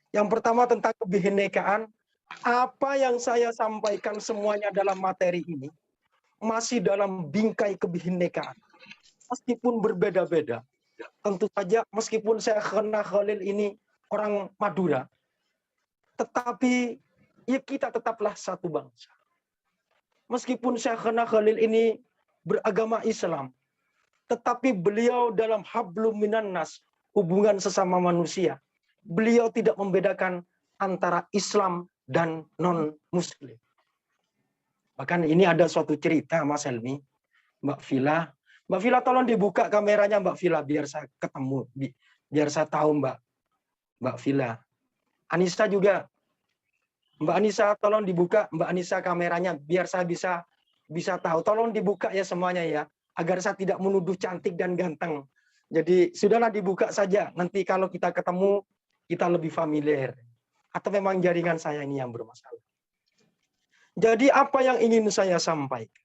Yang pertama tentang kebihinekaan, apa yang saya sampaikan semuanya dalam materi ini masih dalam bingkai kebihinekaan. Meskipun berbeda-beda. Tentu saja meskipun Syekhana Khalil ini orang Madura, tetapi ya kita tetaplah satu bangsa. Meskipun Syekhana Khalil ini beragama Islam, tetapi beliau dalam hablum minan nas, hubungan sesama manusia. Beliau tidak membedakan antara Islam dan non-Muslim. Bahkan ini ada suatu cerita Mas Helmi, Mbak Vila. Mbak Vila tolong dibuka kameranya Mbak Vila biar saya ketemu, biar saya tahu Mbak Vila. Anissa juga. Mbak Anissa tolong dibuka Mbak Anissa kameranya biar saya bisa tahu. Tolong dibuka ya semuanya ya, agar saya tidak menuduh cantik dan ganteng. Jadi sudahlah dibuka saja. Nanti kalau kita ketemu kita lebih familiar. Atau memang jaringan saya ini yang bermasalah. Jadi apa yang ingin saya sampaikan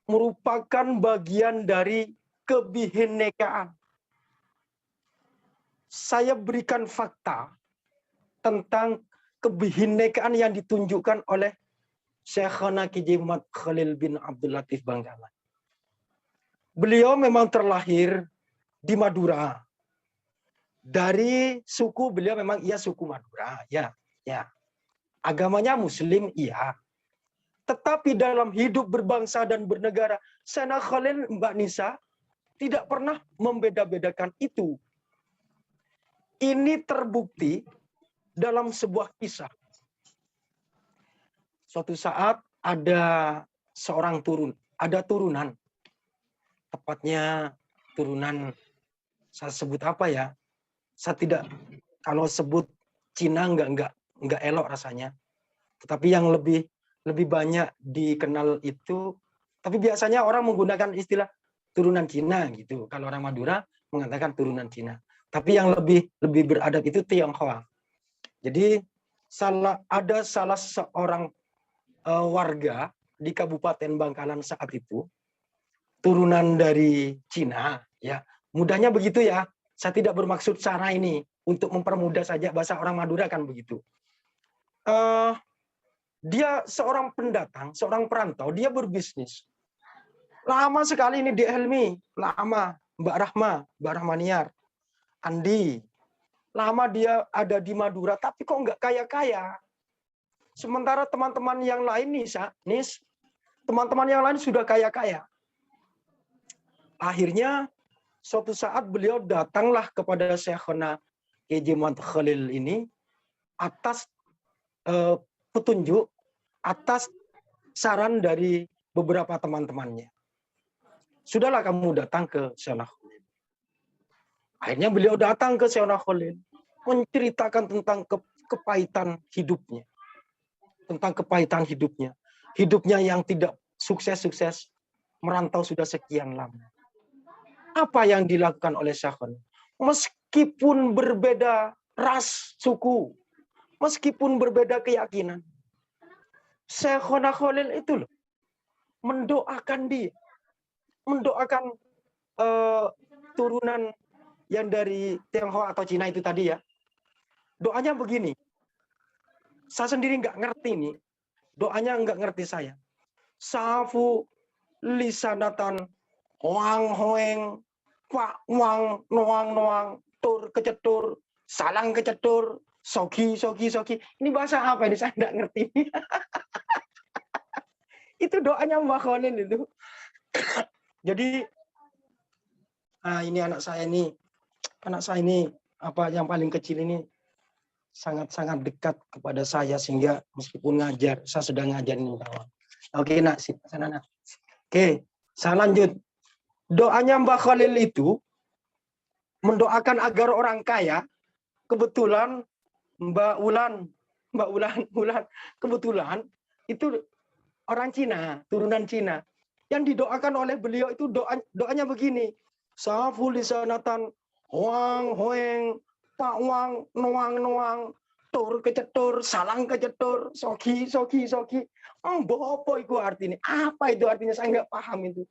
merupakan bagian dari kebihinekaan. Saya berikan fakta tentang kebihinekaan yang ditunjukkan oleh Syekhana Kiai Muhammad Khalil bin Abdul Latif Bangkalan. Beliau memang terlahir di Madura. Dari suku beliau memang suku Madura, ya. Agamanya Muslim, iya. Tetapi dalam hidup berbangsa dan bernegara, Sayyidina Khalil, Mbak Nisa, tidak pernah membeda-bedakan itu. Ini terbukti dalam sebuah kisah. Suatu saat ada turunan. Tepatnya turunan, saya sebut apa ya? Saya tidak, kalau sebut Cina enggak elok rasanya. Tetapi yang lebih banyak dikenal itu, tapi biasanya orang menggunakan istilah turunan Cina gitu. Kalau orang Madura mengatakan turunan Cina. Tapi yang lebih beradab itu Tionghoa. Jadi ada salah seorang warga di Kabupaten Bangkalan saat itu turunan dari Cina, ya. Mudahnya begitu ya. Saya tidak bermaksud cara ini untuk mempermudah saja, bahasa orang Madura kan begitu. Dia seorang pendatang, seorang perantau, dia berbisnis. Lama sekali ini di Helmi, lama. Mbak Rahma Niar, Andi. Lama dia ada di Madura, tapi kok nggak kaya-kaya. Sementara teman-teman yang lain teman-teman yang lain sudah kaya-kaya. Akhirnya suatu saat beliau datanglah kepada Syekhona K.J. Khalil ini atas petunjuk, atas saran dari beberapa teman-temannya. Sudahlah kamu datang ke Syekhona Khalil. Akhirnya beliau datang ke Syekhona Khalil, menceritakan tentang kepahitan hidupnya. Hidupnya yang tidak sukses-sukses, merantau sudah sekian lama. Apa yang dilakukan oleh Syekhona? Meskipun berbeda ras, suku, meskipun berbeda keyakinan, Syekhona Khalil itu loh, mendoakan dia. Mendoakan turunan yang dari Tionghoa atau Cina itu tadi ya. Doanya begini. Saya sendiri nggak ngerti nih. Doanya nggak ngerti saya. Safu lisanatan wang hoeng pak wang noang tur kecetur salang kecetur sogi. Ini bahasa apa ini? Saya nggak ngerti. Itu doanya Mbak Khalil itu. Jadi ini anak saya ini apa yang paling kecil ini sangat dekat kepada saya sehingga meskipun ngajar, saya sudah ngajarin kawan. Oke, nak, sana nak. Oke, saya lanjut. Doanya Mbak Khalil itu mendoakan agar orang kaya. Kebetulan Mbak Ulan kebetulan itu orang Cina, turunan Cina. Yang didoakan oleh beliau itu doanya begini. Safu lisanatan wang hoeng pak wang noang tur kecetur salang kecetur sogi. Apa itu artinya? Apa itu artinya? Saya nggak paham itu.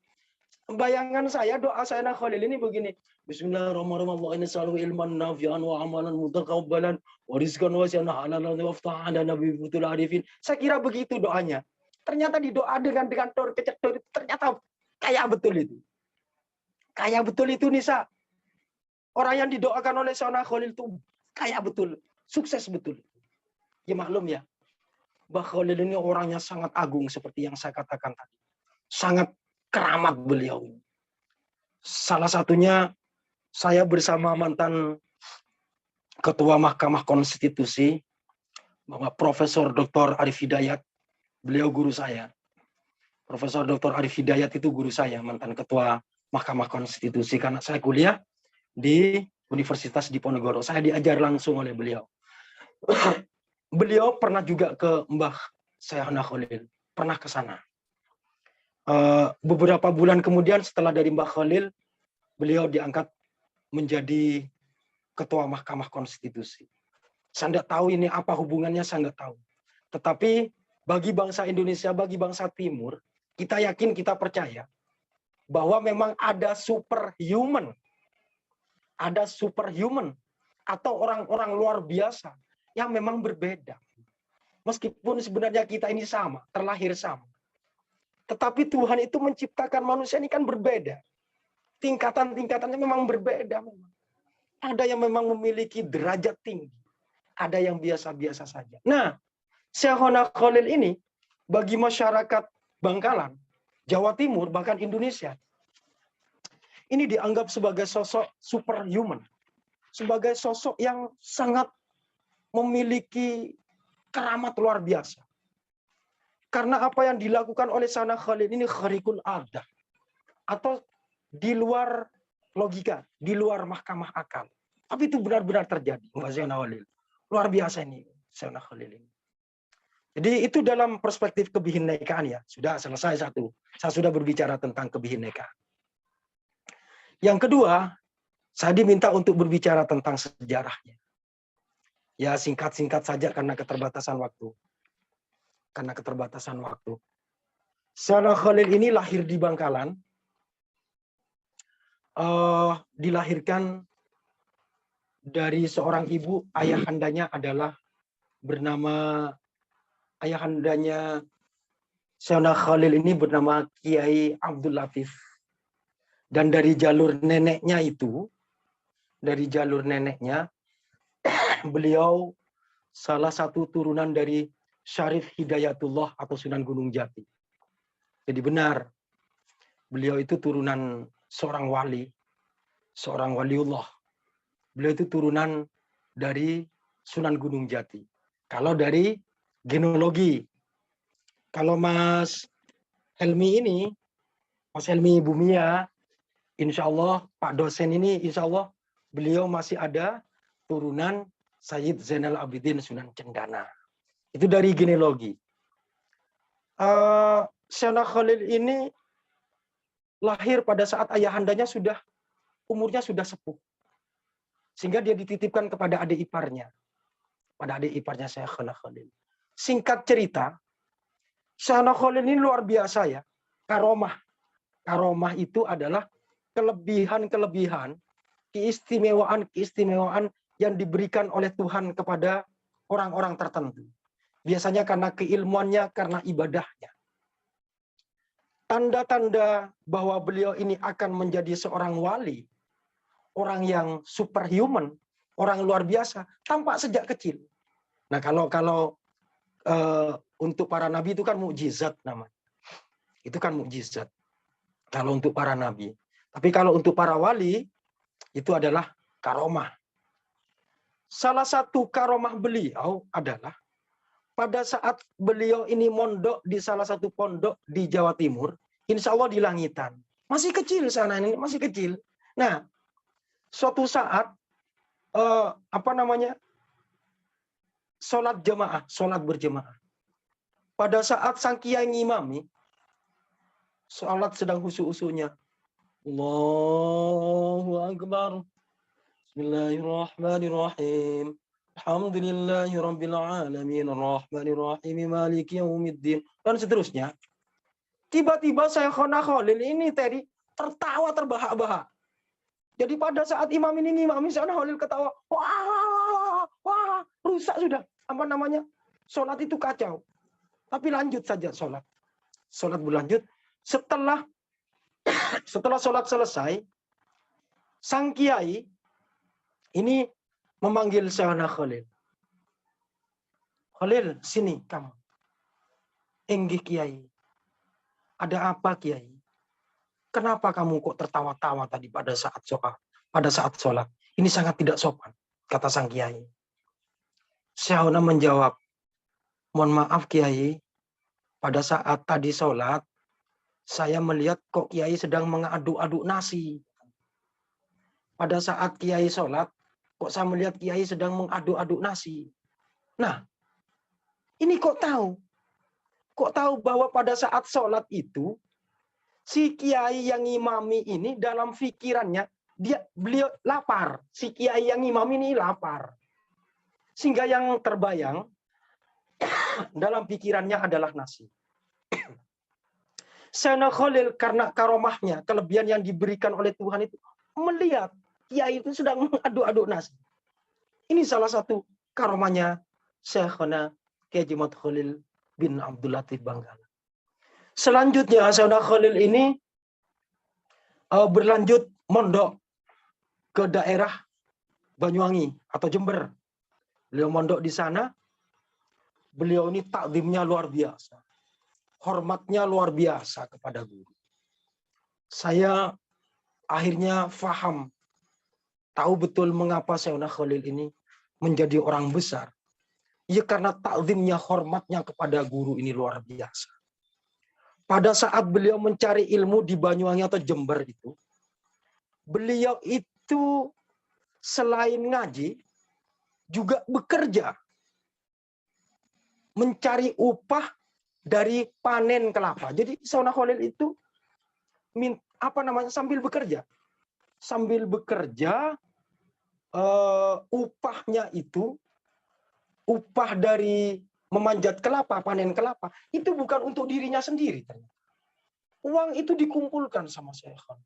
Bayangan saya doa saya Khalil ini begini. Bismillahirrahmanirrahim. Selalu ilman nafi'an wa amalan mutaqabbalan wa rizqan wasi'an halalan wa fta'an dan nabi butul arifin. Saya kira begitu doanya. Ternyata didoa dengan tur kecetur ternyata kaya betul itu. Kaya betul itu Nisa. Orang yang didoakan oleh Syekhona Khalil itu kaya betul, sukses betul. Ya maklum ya, Mbah Khalil ini orangnya sangat agung seperti yang saya katakan tadi. Sangat keramat beliau. Salah satunya saya bersama mantan Ketua Mahkamah Konstitusi, Bapak Profesor Dr. Arif Hidayat, beliau guru saya. Profesor Dr. Arif Hidayat itu guru saya, mantan Ketua Mahkamah Konstitusi, karena saya kuliah di Universitas Diponegoro. Saya diajar langsung oleh beliau. Beliau pernah juga ke Mbah Syekhona Khalil, pernah ke sana. Beberapa bulan kemudian setelah dari Mbah Khalil, beliau diangkat menjadi Ketua Mahkamah Konstitusi. Saya tidak tahu ini apa hubungannya, saya tidak tahu. Tetapi bagi bangsa Indonesia, bagi bangsa Timur, kita yakin, kita percaya bahwa memang ada superhuman. Ada superhuman atau orang-orang luar biasa yang memang berbeda. Meskipun sebenarnya kita ini sama, terlahir sama. Tetapi Tuhan itu menciptakan manusia ini kan berbeda. Tingkatan-tingkatannya memang berbeda. Ada yang memang memiliki derajat tinggi. Ada yang biasa-biasa saja. Nah, Syekhona Khalil ini bagi masyarakat Bangkalan, Jawa Timur, bahkan Indonesia, ini dianggap sebagai sosok superhuman, sebagai sosok yang sangat memiliki keramat luar biasa. Karena apa yang dilakukan oleh Sayyidina Khalil ini kharikul adah, atau di luar logika, di luar mahkamah akal. Tapi itu benar-benar terjadi. Sayyidina Khalil. Luar biasa ini Sayyidina Khalil ini. Jadi itu dalam perspektif kebinekaan ya. Sudah selesai satu. Saya sudah berbicara tentang kebinekaan. Yang kedua, saya diminta untuk berbicara tentang sejarahnya. Ya singkat-singkat saja karena keterbatasan waktu. Sayyidina Khalil ini lahir di Bangkalan. Dilahirkan dari seorang ibu, ayahandanya Sayyidina Khalil ini bernama Kiai Abdul Latif. Dan dari jalur neneknya beliau salah satu turunan dari Syarif Hidayatullah atau Sunan Gunung Jati. Jadi benar, beliau itu turunan seorang wali, seorang waliullah. Beliau itu turunan dari Sunan Gunung Jati. Kalau dari genealogi, kalau Mas Helmi Bumia, insya Allah Pak dosen ini, insya Allah beliau masih ada turunan Sayyid Zainal Abidin Sunan Cendana. Itu dari genealogi. Sayyidina Khalil ini lahir pada saat ayahandanya umurnya sudah sepuh. Sehingga dia dititipkan kepada adik iparnya. Pada adik iparnya Sayyidina Khalil. Singkat cerita, Sayyidina Khalil ini luar biasa ya. Karomah. Karomah itu adalah kelebihan-kelebihan, keistimewaan yang diberikan oleh Tuhan kepada orang-orang tertentu. Biasanya karena keilmuannya, karena ibadahnya. Tanda-tanda bahwa beliau ini akan menjadi seorang wali, orang yang superhuman, orang luar biasa, tampak sejak kecil. Nah, kalau untuk para nabi itu kan mukjizat namanya. Itu kan mukjizat. Kalau untuk para nabi. Tapi kalau untuk para wali, itu adalah karomah. Salah satu karomah beliau adalah pada saat beliau ini mondok di salah satu pondok di Jawa Timur, insya Allah di Langitan. Masih kecil sana ini, masih kecil. Nah, suatu saat, sholat berjamaah. Pada saat sang kiai ngimami, sholat sedang husu-husunya. Allahu Akbar. Bismillahirrahmanirrahim. Alhamdulillahi rabbil alamin arrahmanirrahim maliki yaumiddin, dan seterusnya. Tiba-tiba Sayyidina Khalil ini tadi tertawa terbahak-bahak. Jadi pada saat imam ini ngimami, Sayyidina Khalil ketawa, wah, rusak sudah. Salat itu kacau. Tapi lanjut saja salat. Salat berlanjut. Setelah salat selesai, sang kiai ini memanggil Sayyidina Khalil. Khalil, sini kamu. Enggih Kiai. Ada apa Kiai? Kenapa kamu kok tertawa-tawa tadi pada saat sholat? Ini sangat tidak sopan, kata sang Kiai. Sayyidina menjawab, mohon maaf Kiai, pada saat tadi sholat, saya melihat kok Kiai sedang mengaduk-aduk nasi. Pada saat Kiai sholat, kok saya melihat Kiai sedang mengaduk-aduk nasi. Nah, ini kok tahu? Kok tahu bahwa pada saat sholat itu, si Kiai yang ngimami ini dalam pikirannya, beliau lapar. Si Kiai yang ngimami ini lapar. Sehingga yang terbayang dalam pikirannya adalah nasi. Sayyidina Khalil karena karomahnya, kelebihan yang diberikan oleh Tuhan itu, melihat Kiai itu sedang mengaduk-aduk nasi. Ini salah satu karomahnya Syekhna Kiai Haji Khalil bin Abdul Latif Bangkalan. Selanjutnya Sayyidina Khalil ini berlanjut mondok ke daerah Banyuwangi atau Jember. Beliau mondok di sana. Beliau ini takzimnya luar biasa. hormatnya luar biasa kepada guru. Saya akhirnya faham, tahu betul mengapa Syekhuna Khalil ini menjadi orang besar. Ya karena takzimnya, hormatnya kepada guru ini luar biasa. Pada saat beliau mencari ilmu di Banyuwangi atau Jember itu, beliau itu selain ngaji, juga bekerja. Mencari upah dari panen kelapa. Jadi Syekhuna Khalil itu sambil bekerja. Sambil bekerja, upahnya itu, upah dari memanjat kelapa, panen kelapa, itu bukan untuk dirinya sendiri. Uang itu dikumpulkan sama Syekhuna.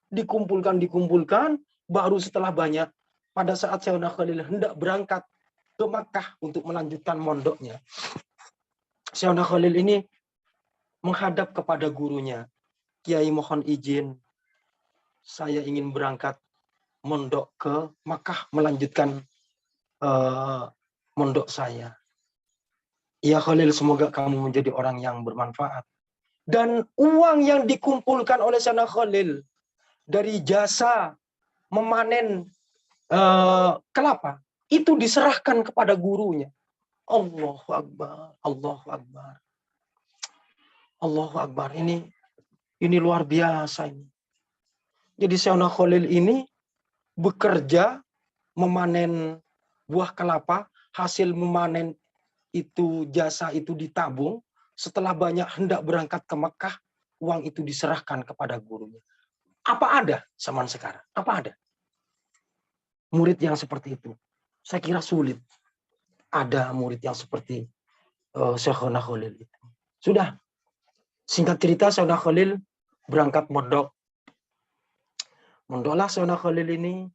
Dikumpulkan, baru setelah banyak, pada saat Syekhuna Khalil hendak berangkat ke Makkah untuk melanjutkan mondoknya, Syekhuna Khalil ini menghadap kepada gurunya, Kiai mohon izin, saya ingin berangkat mondok ke Makkah melanjutkan mondok saya. Ya Khalil, semoga kamu menjadi orang yang bermanfaat. Dan uang yang dikumpulkan oleh Syekhuna Khalil dari jasa memanen kelapa, itu diserahkan kepada gurunya. Allahu Akbar, Allahu Akbar. Allahu Akbar, ini luar biasa ini. Jadi Syekhuna Khalil ini bekerja memanen buah kelapa, hasil memanen itu, jasa itu ditabung, setelah banyak hendak berangkat ke Mekah, uang itu diserahkan kepada gurunya. Apa ada zaman sekarang? Apa ada murid yang seperti itu? Saya kira sulit. Ada murid yang seperti Syekhuna Khalil itu. Sudah, singkat cerita Syekhuna Khalil berangkat mondok. Mondoklah Syekhuna Khalil ini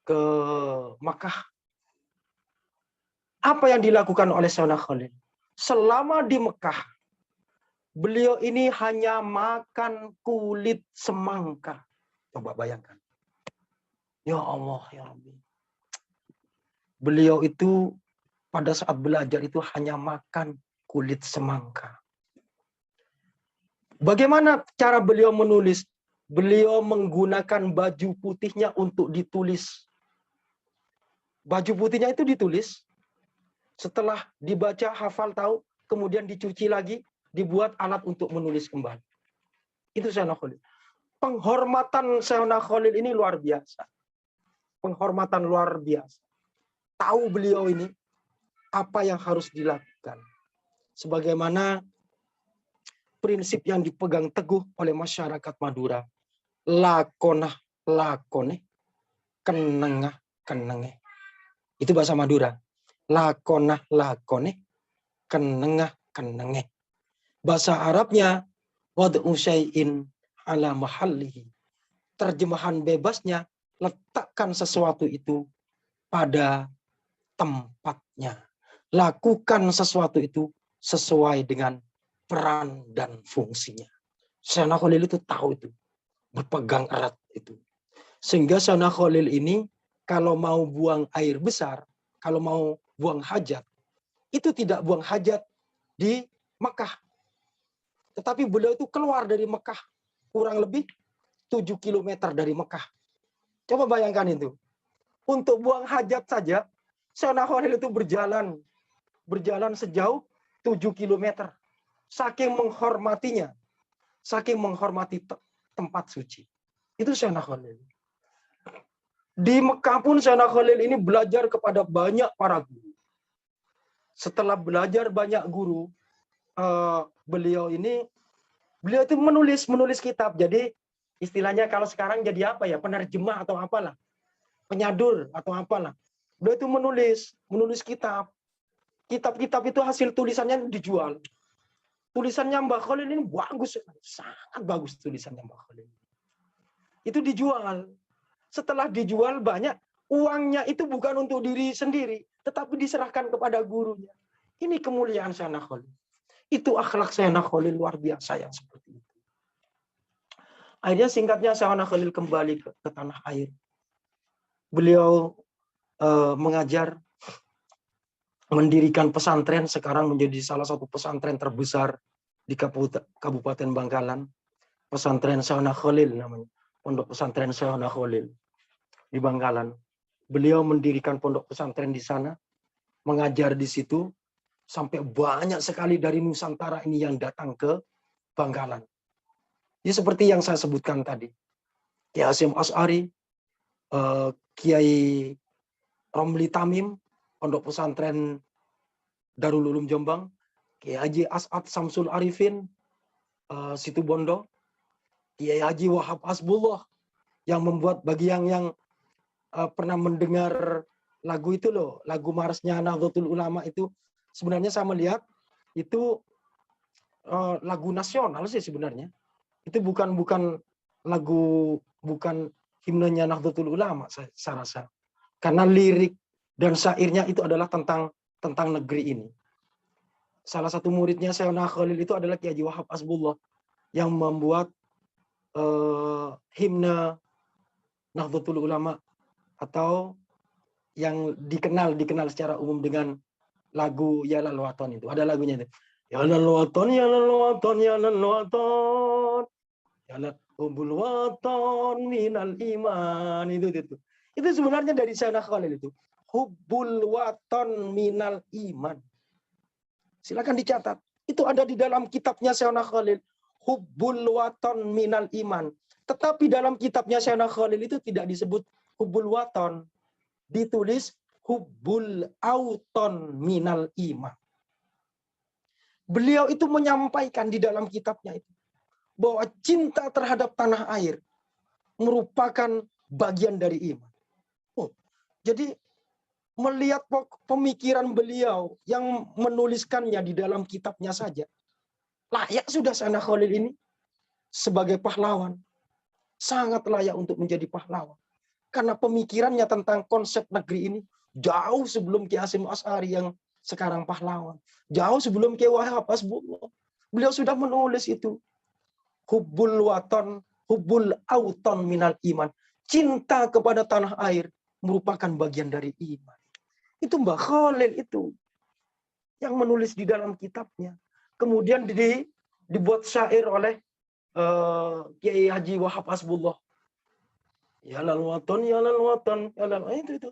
ke Makkah. Apa yang dilakukan oleh Syekhuna Khalil? Selama di Mekah, beliau ini hanya makan kulit semangka. Coba bayangkan. Ya Allah, ya Rabbi. Beliau itu pada saat belajar itu hanya makan kulit semangka. Bagaimana cara beliau menulis? Beliau menggunakan baju putihnya untuk ditulis. Baju putihnya itu ditulis. Setelah dibaca, hafal, tahu, kemudian dicuci lagi, dibuat alat untuk menulis kembali. Itu Syekhuna Khalil. Penghormatan Syekhuna Khalil ini luar biasa. Penghormatan luar biasa. Tahu beliau ini apa yang harus dilakukan. Sebagaimana prinsip yang dipegang teguh oleh masyarakat Madura. Lakonah lakone, kenengah kenenge. Itu bahasa Madura. Lakonah lakone, kenengah kenenge. Bahasa Arabnya wad'u syai'in ala mahallihi. Terjemahan bebasnya, letakkan sesuatu itu pada tempatnya. Lakukan sesuatu itu sesuai dengan peran dan fungsinya. Syekhuna Khalil itu tahu itu, berpegang erat itu. Sehingga Syekhuna Khalil ini kalau mau buang air besar, kalau mau buang hajat, itu tidak buang hajat di Mekah. Tetapi beliau itu keluar dari Mekah, kurang lebih 7 km dari Mekah. Coba bayangkan itu. Untuk buang hajat saja, Syekhuna Khalil itu berjalan sejauh 7 km. Saking menghormatinya, saking menghormati tempat suci. Itu Syekhuna Khalil. Di Mekah pun Syekhuna Khalil ini belajar kepada banyak para guru. Setelah belajar banyak guru, beliau itu menulis kitab. Jadi istilahnya kalau sekarang jadi apa ya, penerjemah atau apalah, penyadur atau apalah. Beliau itu menulis kitab. Kitab-kitab itu hasil tulisannya dijual. Tulisannya Mbah Khalil ini bagus, sangat bagus tulisannya Mbah Khalil. Itu dijual. Setelah dijual banyak, uangnya itu bukan untuk diri sendiri, tetapi diserahkan kepada gurunya. Ini kemuliaan Syekhuna Khalil. Itu akhlak Syekhuna Khalil luar biasa yang seperti itu. Akhirnya singkatnya Syekhuna Khalil kembali ke tanah air. Beliau mengajar, mendirikan pesantren, sekarang menjadi salah satu pesantren terbesar di Kabupaten Bangkalan, pesantren Syekhona Khalil namanya, pondok pesantren Syekhona Khalil di Bangkalan. Beliau mendirikan pondok pesantren di sana, mengajar di situ, sampai banyak sekali dari Nusantara ini yang datang ke Bangkalan. Ya seperti yang saya sebutkan tadi, Kiai Hasyim Asy'ari, Kiai Romli Tamim, pondok pesantren Darul Ulum Jombang, Kiai Haji As'ad Samsul Arifin, Situ Bondo, Kiai Haji Wahab Hasbullah, yang membuat bagi yang pernah mendengar lagu itu loh, lagu marsnya Nahdlatul Ulama itu, sebenarnya saya melihat itu lagu nasional sih sebenarnya. Itu bukan lagu, bukan himnenya Nahdlatul Ulama saya rasa. Karena lirik dan syairnya itu adalah tentang negeri ini. Salah satu muridnya Syekhona Khalil itu adalah Kiai Haji Wahab Hasbullah yang membuat himne Nahdlatul Ulama, atau yang dikenal secara umum dengan lagu Ya Lal Waton itu. Ada lagunya itu. Ya Lal Waton, Ya Lal Waton, Ya Lal Waton, Ya Lal Hubbul Waton minal iman, itu. Itu sebenarnya dari Syekhona Khalil itu. Hubbul Waton minal iman. Silakan dicatat. Itu ada di dalam kitabnya Syekhona Khalil. Hubbul Waton minal iman. Tetapi dalam kitabnya Syekhona Khalil itu tidak disebut Hubbul Waton. Ditulis Hubbul Auton minal iman. Beliau itu menyampaikan di dalam kitabnya itu bahwa cinta terhadap tanah air merupakan bagian dari iman. Oh, jadi melihat pemikiran beliau yang menuliskannya di dalam kitabnya saja, layak sudah Syekhona Khalil ini sebagai pahlawan. Sangat layak untuk menjadi pahlawan. Karena pemikirannya tentang konsep negeri ini jauh sebelum Kiai Hasyim Asy'ari yang sekarang pahlawan. Jauh sebelum Kiai Wahab Hasbullah. Beliau sudah menulis itu. Hubbul Waton, Hubbul Auton minal iman. Cinta kepada tanah air merupakan bagian dari iman. Itu Mbah Khalil itu yang menulis di dalam kitabnya. Kemudian dibuat syair oleh Kiai Haji Wahab Hasbullah. Ya Lal Waton, Ya Lal Waton, Ya Lal, itu.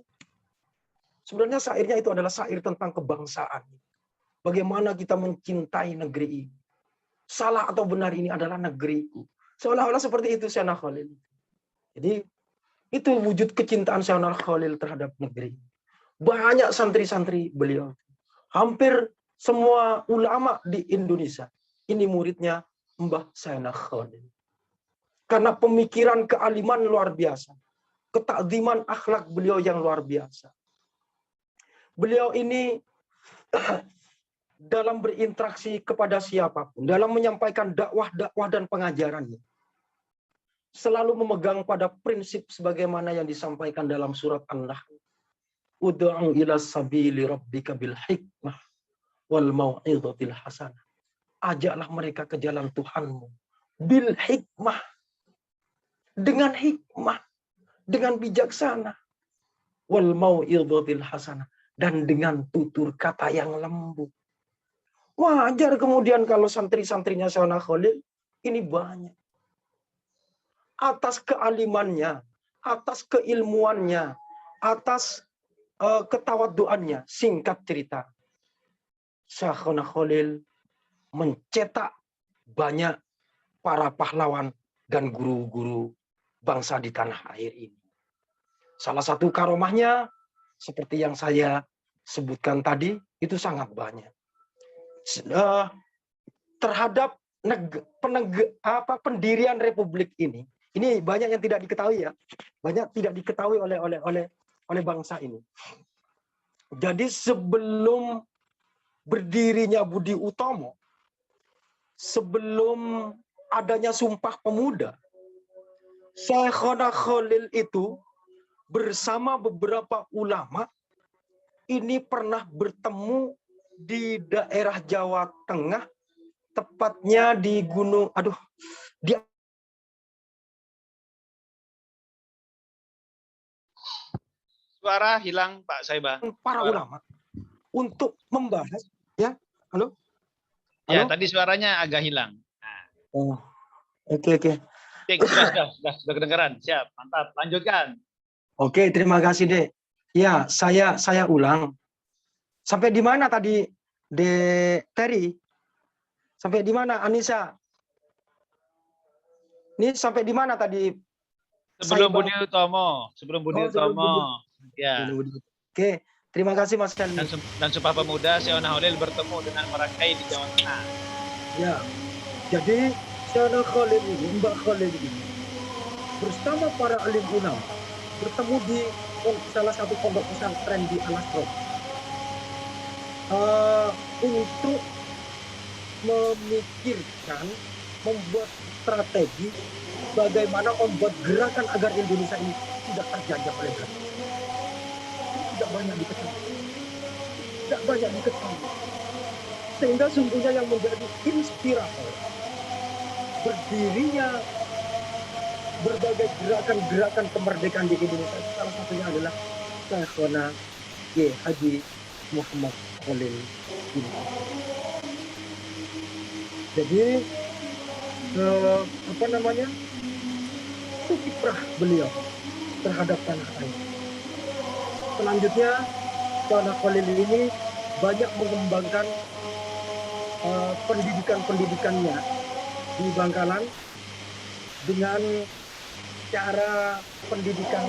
Sebenarnya syairnya itu adalah syair tentang kebangsaan. Bagaimana kita mencintai negeri ini. Salah atau benar ini adalah negeriku. Seolah-olah seperti itu Syekhona Khalil. Jadi itu wujud kecintaan Syekhona Khalil terhadap negeri. Banyak santri-santri beliau. Hampir semua ulama di Indonesia ini muridnya Mbah Syekhona Khalil. Karena pemikiran kealiman luar biasa. Ketakziman akhlak beliau yang luar biasa. Beliau ini dalam berinteraksi kepada siapapun, dalam menyampaikan dakwah dan pengajarannya, selalu memegang pada prinsip sebagaimana yang disampaikan dalam surat An-Nahl. Ud'u ila sabili rabbika bil hikmah wal mau'izatil hasanah. Ajaklah mereka ke jalan Tuhanmu bil hikmah, dengan hikmah, dengan bijaksana, wal mau'izatil hasanah, dan dengan tutur kata yang lembut. Wajar kemudian kalau santri-santrinya Syekhona Khalil ini banyak. Atas kealimannya, atas keilmuannya, atas ketawaduannya, singkat cerita, Syekhona Khalil mencetak banyak para pahlawan dan guru-guru bangsa di tanah air ini. Salah satu karomahnya, seperti yang saya sebutkan tadi, itu sangat banyak. Terhadap pendirian republik ini banyak yang tidak diketahui ya, banyak tidak diketahui oleh bangsa ini. Jadi sebelum berdirinya Budi Utomo, sebelum adanya Sumpah Pemuda, Syekhona Khalil itu bersama beberapa ulama ini pernah bertemu di daerah Jawa Tengah, tepatnya di Gunung, di Suara hilang Pak Saibah. para ulama untuk membahas, ya, halo? Ya, Halo? tadi suaranya agak hilang. Nah, Oh, oke. cek, sudah kedengaran. Siap, mantap. Lanjutkan. Oke, terima kasih, Dek. Ya, saya ulang. Sampai di mana tadi, Dek Terry? Sampai di mana, Anissa? Ini sampai di mana tadi? Sebelum Saibah? Budi Utomo. Sebelum Budi Oh, sebelum Budi. Utomo. Ya. Oke, terima kasih Mas Helmi. Dan Sumpah Pemuda, Syahona Khalil bertemu dengan para kiai di Jawa Tengah. Ya, jadi Syahona Khalil ini, Mbak Khalil ini, bersama para alim ulama bertemu di salah satu pondok pesantren di Alasro untuk memikirkan, membuat strategi bagaimana membuat gerakan agar Indonesia ini tidak terjajah oleh Belanda. Tidak banyak diketahui. Sehingga sungguhnya yang menjadi inspirator berdirinya berbagai gerakan-gerakan kemerdekaan di Indonesia, salah satunya adalah Syahona Haji Muhammad Khalil. Jadi itu kiprah beliau terhadap tanah air. Selanjutnya Syahona Khalil ini banyak mengembangkan pendidikannya di Bangkalan dengan cara pendidikan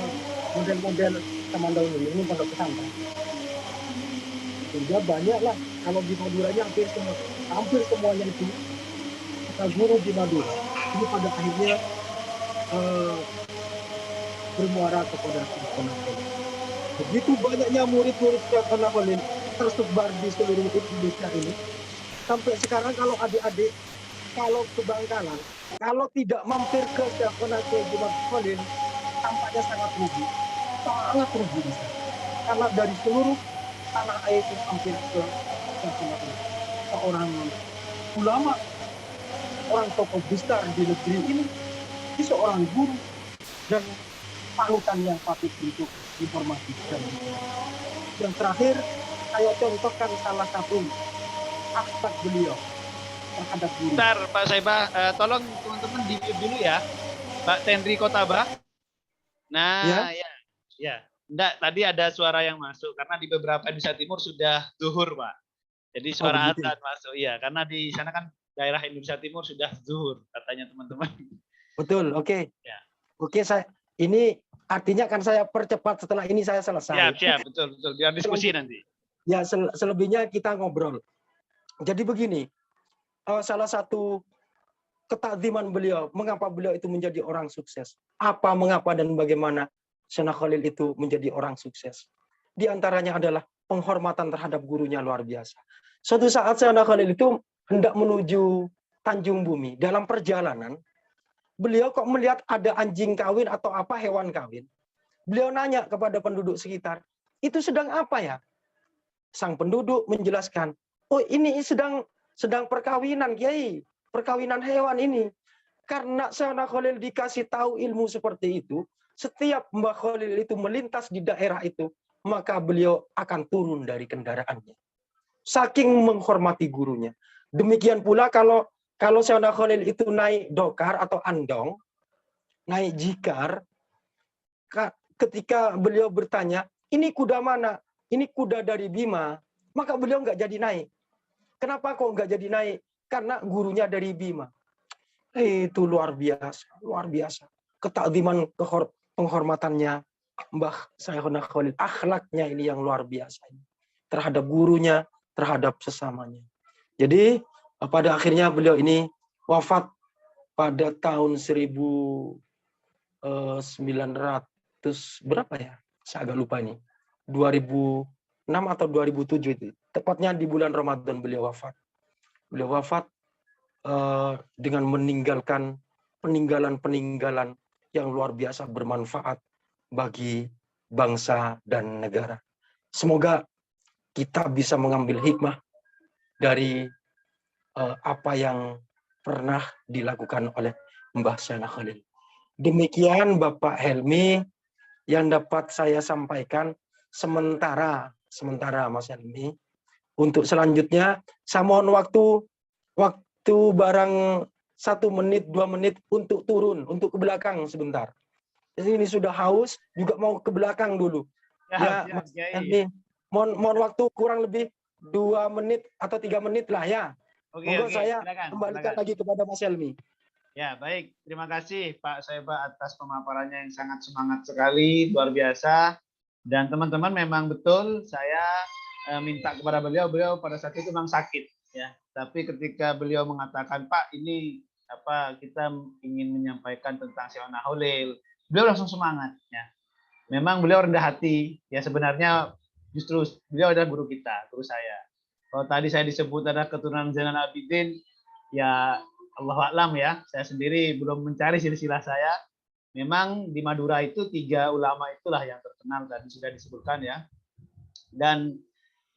model-model Samandaun ini pondok pesantren. Sehingga banyaklah, kalau di Maduranya hampir semuanya itu kita guru di Madura. Ini pada akhirnya bermuara kepada Syahona Khalil. Begitu banyaknya murid-murid Syahona Khalil tersebar di seluruh Indonesia ini. Sampai sekarang kalau adik-adik, kalau ke Bangkalan, kalau tidak mampir ke Syahona Khalil, tampaknya sangat rugi. Sangat rugi. Karena dari seluruh tanah air itu hampir ke Syahona Khalil. Seorang ulama, orang tokoh besar di negeri ini, seorang guru, dan panutan yang patut untuk informasi. Yang terakhir, saya contohkan salah satu akhlak beliau terhadap guru. Bentar, Pak Saibah, tolong teman-teman di-mute dulu ya. Pak Tenri Kotaba. Nah, ya. Enggak, tadi ada suara yang masuk karena di beberapa Indonesia Timur sudah zuhur, Pak. Jadi suara adzan masuk, iya, karena di sana kan daerah Indonesia Timur sudah zuhur, katanya teman-teman. Betul, oke. Ya. Oke, ini artinya kan saya percepat, setelah ini saya selesai. Siap, betul. Biar diskusi nanti. Ya, selebihnya kita ngobrol. Jadi begini, salah satu ketakziman beliau, mengapa beliau itu menjadi orang sukses? Apa, mengapa, dan bagaimana Syahona Khalil itu menjadi orang sukses? Di antaranya adalah penghormatan terhadap gurunya luar biasa. Suatu saat Syahona Khalil itu hendak menuju Tanjung Bumi. Dalam perjalanan, beliau kok melihat ada anjing kawin atau apa, hewan kawin. Beliau nanya kepada penduduk sekitar, itu sedang apa ya? Sang penduduk menjelaskan, oh ini sedang perkawinan, Kiai. Perkawinan hewan ini. Karena Syahona Khalil dikasih tahu ilmu seperti itu, setiap Mbah Khalil itu melintas di daerah itu, maka beliau akan turun dari kendaraannya. Saking menghormati gurunya. Demikian pula kalau Syahona Khalil itu naik dokar atau andong, naik jikar, ketika beliau bertanya, ini kuda mana? Ini kuda dari Bima. Maka beliau nggak jadi naik. Kenapa kok nggak jadi naik? Karena gurunya dari Bima. Itu luar biasa. Ketakziman, penghormatannya Mbah Syahona Khalil. Akhlaknya ini yang luar biasa. Terhadap gurunya, terhadap sesamanya. Jadi pada akhirnya beliau ini wafat pada tahun 1900 berapa ya? Saya agak lupa ini. 2006 atau 2007 itu. Tepatnya di bulan Ramadan beliau wafat. Beliau wafat dengan meninggalkan peninggalan yang luar biasa bermanfaat bagi bangsa dan negara. Semoga kita bisa mengambil hikmah dari apa yang pernah dilakukan oleh Mbah Syahona Khalil. Demikian Bapak Helmi yang dapat saya sampaikan sementara Mas Helmi. Untuk selanjutnya saya mohon waktu waktu barang 1 menit, 2 menit untuk turun, untuk ke belakang sebentar. Jadi ini sudah haus, juga mau ke belakang dulu. Ya, Siap, Mas Kiai. Erni, mohon waktu kurang lebih 2 menit atau 3 menit lah ya. Oke, Monggo oke, saya silakan, kembalikan silakan. lagi kepada Mas Helmi. Ya, baik. Terima kasih Pak Saiba atas pemaparannya yang sangat semangat sekali, luar biasa. Dan teman-teman memang betul saya minta kepada beliau pada saat itu memang sakit ya. Tapi ketika beliau mengatakan, Pak, ini kita ingin menyampaikan tentang Syaona Holil, beliau langsung semangat ya. Memang beliau rendah hati ya, sebenarnya justru beliau adalah guru kita, guru saya. Kalau tadi saya disebut adalah keturunan Zainal Abidin, ya Allah alam ya, saya sendiri belum mencari silsilah saya. Memang di Madura itu 3 ulama itulah yang terkenal tadi sudah disebutkan ya. Dan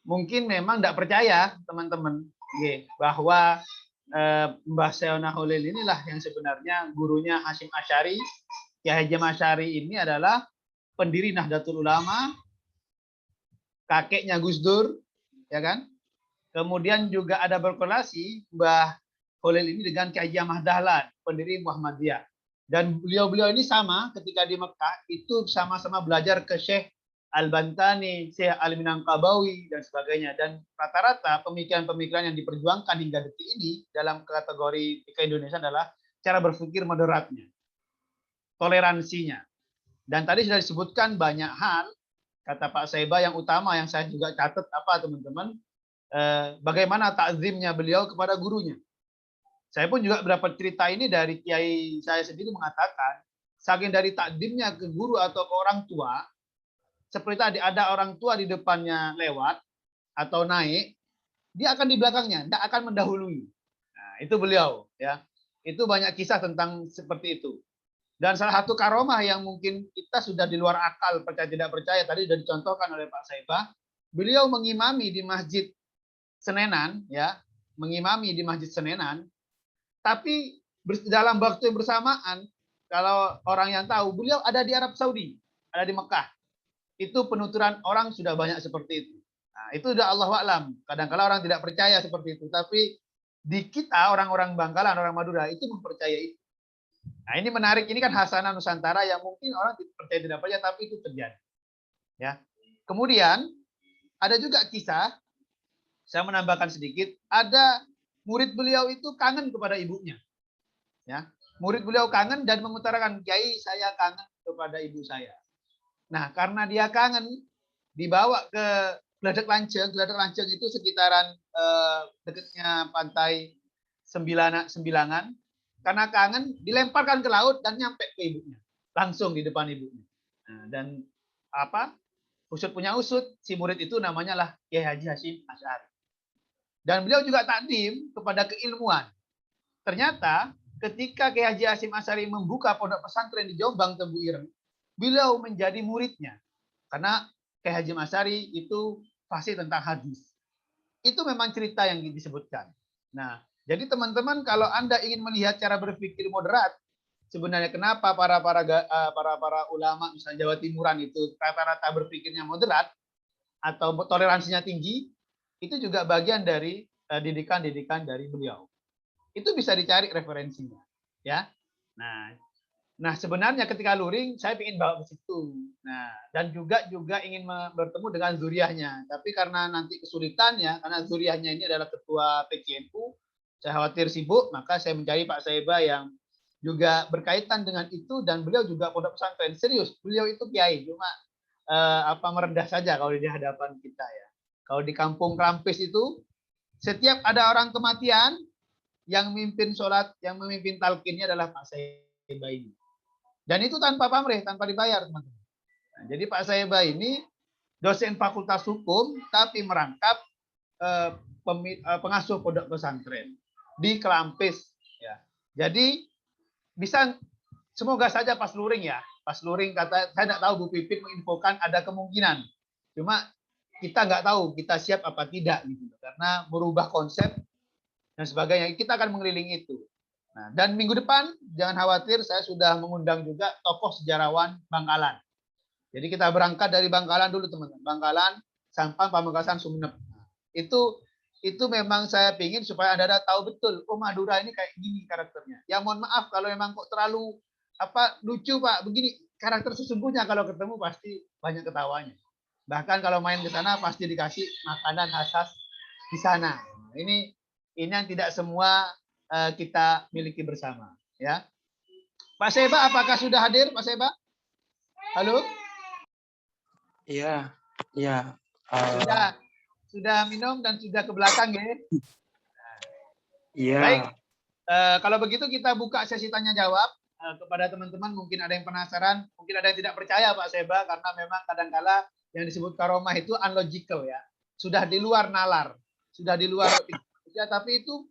mungkin memang tidak percaya teman-teman bahwa Mbah Syaona Holil inilah yang sebenarnya gurunya Hasyim Asy'ari. Kiai Hasyim Asy'ari ini adalah pendiri Nahdlatul Ulama, kakeknya Gus Dur, ya kan? Kemudian juga ada berkorelasi Mbah Holil ini dengan Kiai Ahmad Dahlan, pendiri Muhammadiyah. Dan beliau-beliau ini sama ketika di Mekah itu sama-sama belajar ke Syekh Al-Bantani, Syekh Al-Minangkabawi dan sebagainya. Dan rata-rata pemikiran-pemikiran yang diperjuangkan hingga detik ini dalam kategori Indonesia adalah cara berpikir moderatnya, toleransinya. Dan tadi sudah disebutkan banyak hal, kata Pak Saiba yang utama yang saya juga catat teman-teman, bagaimana takzimnya beliau kepada gurunya. Saya pun juga mendapat cerita ini dari kiai saya sendiri mengatakan, saking dari takzimnya ke guru atau ke orang tua, seperti tadi ada orang tua di depannya lewat atau naik, dia akan di belakangnya, tidak akan mendahului. Nah, itu beliau ya. Itu banyak kisah tentang seperti itu. Dan salah satu karomah yang mungkin kita sudah di luar akal, percaya tidak percaya, tadi sudah dicontohkan oleh Pak Saiba, beliau mengimami di Masjid Senenan, ya, mengimami di Masjid Senenan, tapi dalam waktu yang bersamaan, kalau orang yang tahu, beliau ada di Arab Saudi, ada di Mekah. Itu penuturan orang sudah banyak seperti itu. Nah, itu sudah Allah wa'lam. Kadang-kadang orang tidak percaya seperti itu, tapi di kita orang-orang Bangkalan, orang Madura itu mempercayai itu. Nah, ini menarik. Ini kan hasanah Nusantara yang mungkin orang percaya tidak percaya, tapi itu terjadi. Ya. Kemudian ada juga kisah, saya menambahkan sedikit, ada murid beliau itu kangen kepada ibunya. Ya. Murid beliau kangen dan mengutarakan, Kiai, saya kangen kepada ibu saya. Nah, karena dia kangen, dibawa ke Gladek Lanceng. Gladek Lanceng itu sekitaran dekatnya pantai Sembilangan. Karena kangen, dilemparkan ke laut dan nyampe ke ibunya, langsung di depan ibunya. Nah, dan usut punya usut, si murid itu namanya lah Kiai Haji Hasyim Asy'ari. Dan beliau juga takdim kepada keilmuan. Ternyata ketika Kiai Haji Hasyim Asy'ari membuka pondok pesantren di Jombang Tebu Ireng, beliau menjadi muridnya. Karena Kiai Hasyim Asy'ari itu fasih tentang hadis. Itu memang cerita yang disebutkan. Nah, jadi teman-teman kalau Anda ingin melihat cara berpikir moderat, sebenarnya kenapa para ulama misalnya Jawa Timuran itu rata-rata berpikirnya moderat atau toleransinya tinggi, itu juga bagian dari didikan-didikan dari beliau. Itu bisa dicari referensinya, ya. Nah, sebenarnya ketika luring saya ingin bawa ke situ. Nah, dan juga ingin bertemu dengan zuriahnya. Tapi karena nanti kesulitannya, karena zuriahnya ini adalah ketua PKNU, saya khawatir sibuk, maka saya mencari Pak Saiba yang juga berkaitan dengan itu, dan beliau juga pondok pesantren. Serius, beliau itu kiai, cuma merendah saja kalau di hadapan kita ya. Kalau di Kampung Krampis itu, setiap ada orang kematian, yang memimpin sholat, yang memimpin talqinnya adalah Pak Saiba ini. Dan itu tanpa pamrih, tanpa dibayar, teman-teman. Nah, jadi Pak Saiba ini dosen fakultas hukum, tapi merangkap pengasuh pondok pesantren di Kelampis. Ya. Jadi bisa, semoga saja pas luring ya. Pas luring kata, saya tidak tahu Bu Pipit menginfokan ada kemungkinan. Cuma kita nggak tahu kita siap apa tidak gitu. Karena merubah konsep dan sebagainya. Kita akan mengelilingi itu. Nah, dan minggu depan jangan khawatir, saya sudah mengundang juga tokoh sejarawan Bangkalan. Jadi kita berangkat dari Bangkalan dulu teman-teman. Bangkalan, Sampang, Pamekasan, Sumeneb. Itu itu memang saya pingin supaya Anda tahu betul, oh Madura ini kayak gini karakternya. Ya mohon maaf kalau memang kok terlalu lucu Pak, begini karakter sesungguhnya kalau ketemu pasti banyak ketawanya. Bahkan kalau main ke sana pasti dikasih makanan khas di sana. Ini yang tidak semua kita miliki bersama, ya. Pak Seba, apakah sudah hadir, Pak Seba? Halo? Iya, iya. Sudah minum dan sudah ke belakang ya? Iya. Baik, kalau begitu kita buka sesi tanya jawab kepada teman-teman. Mungkin ada yang penasaran, mungkin ada yang tidak percaya Pak Seba, karena memang kadang-kala yang disebut karomah itu unlogical ya, sudah di luar nalar, sudah di luar ya, tapi itu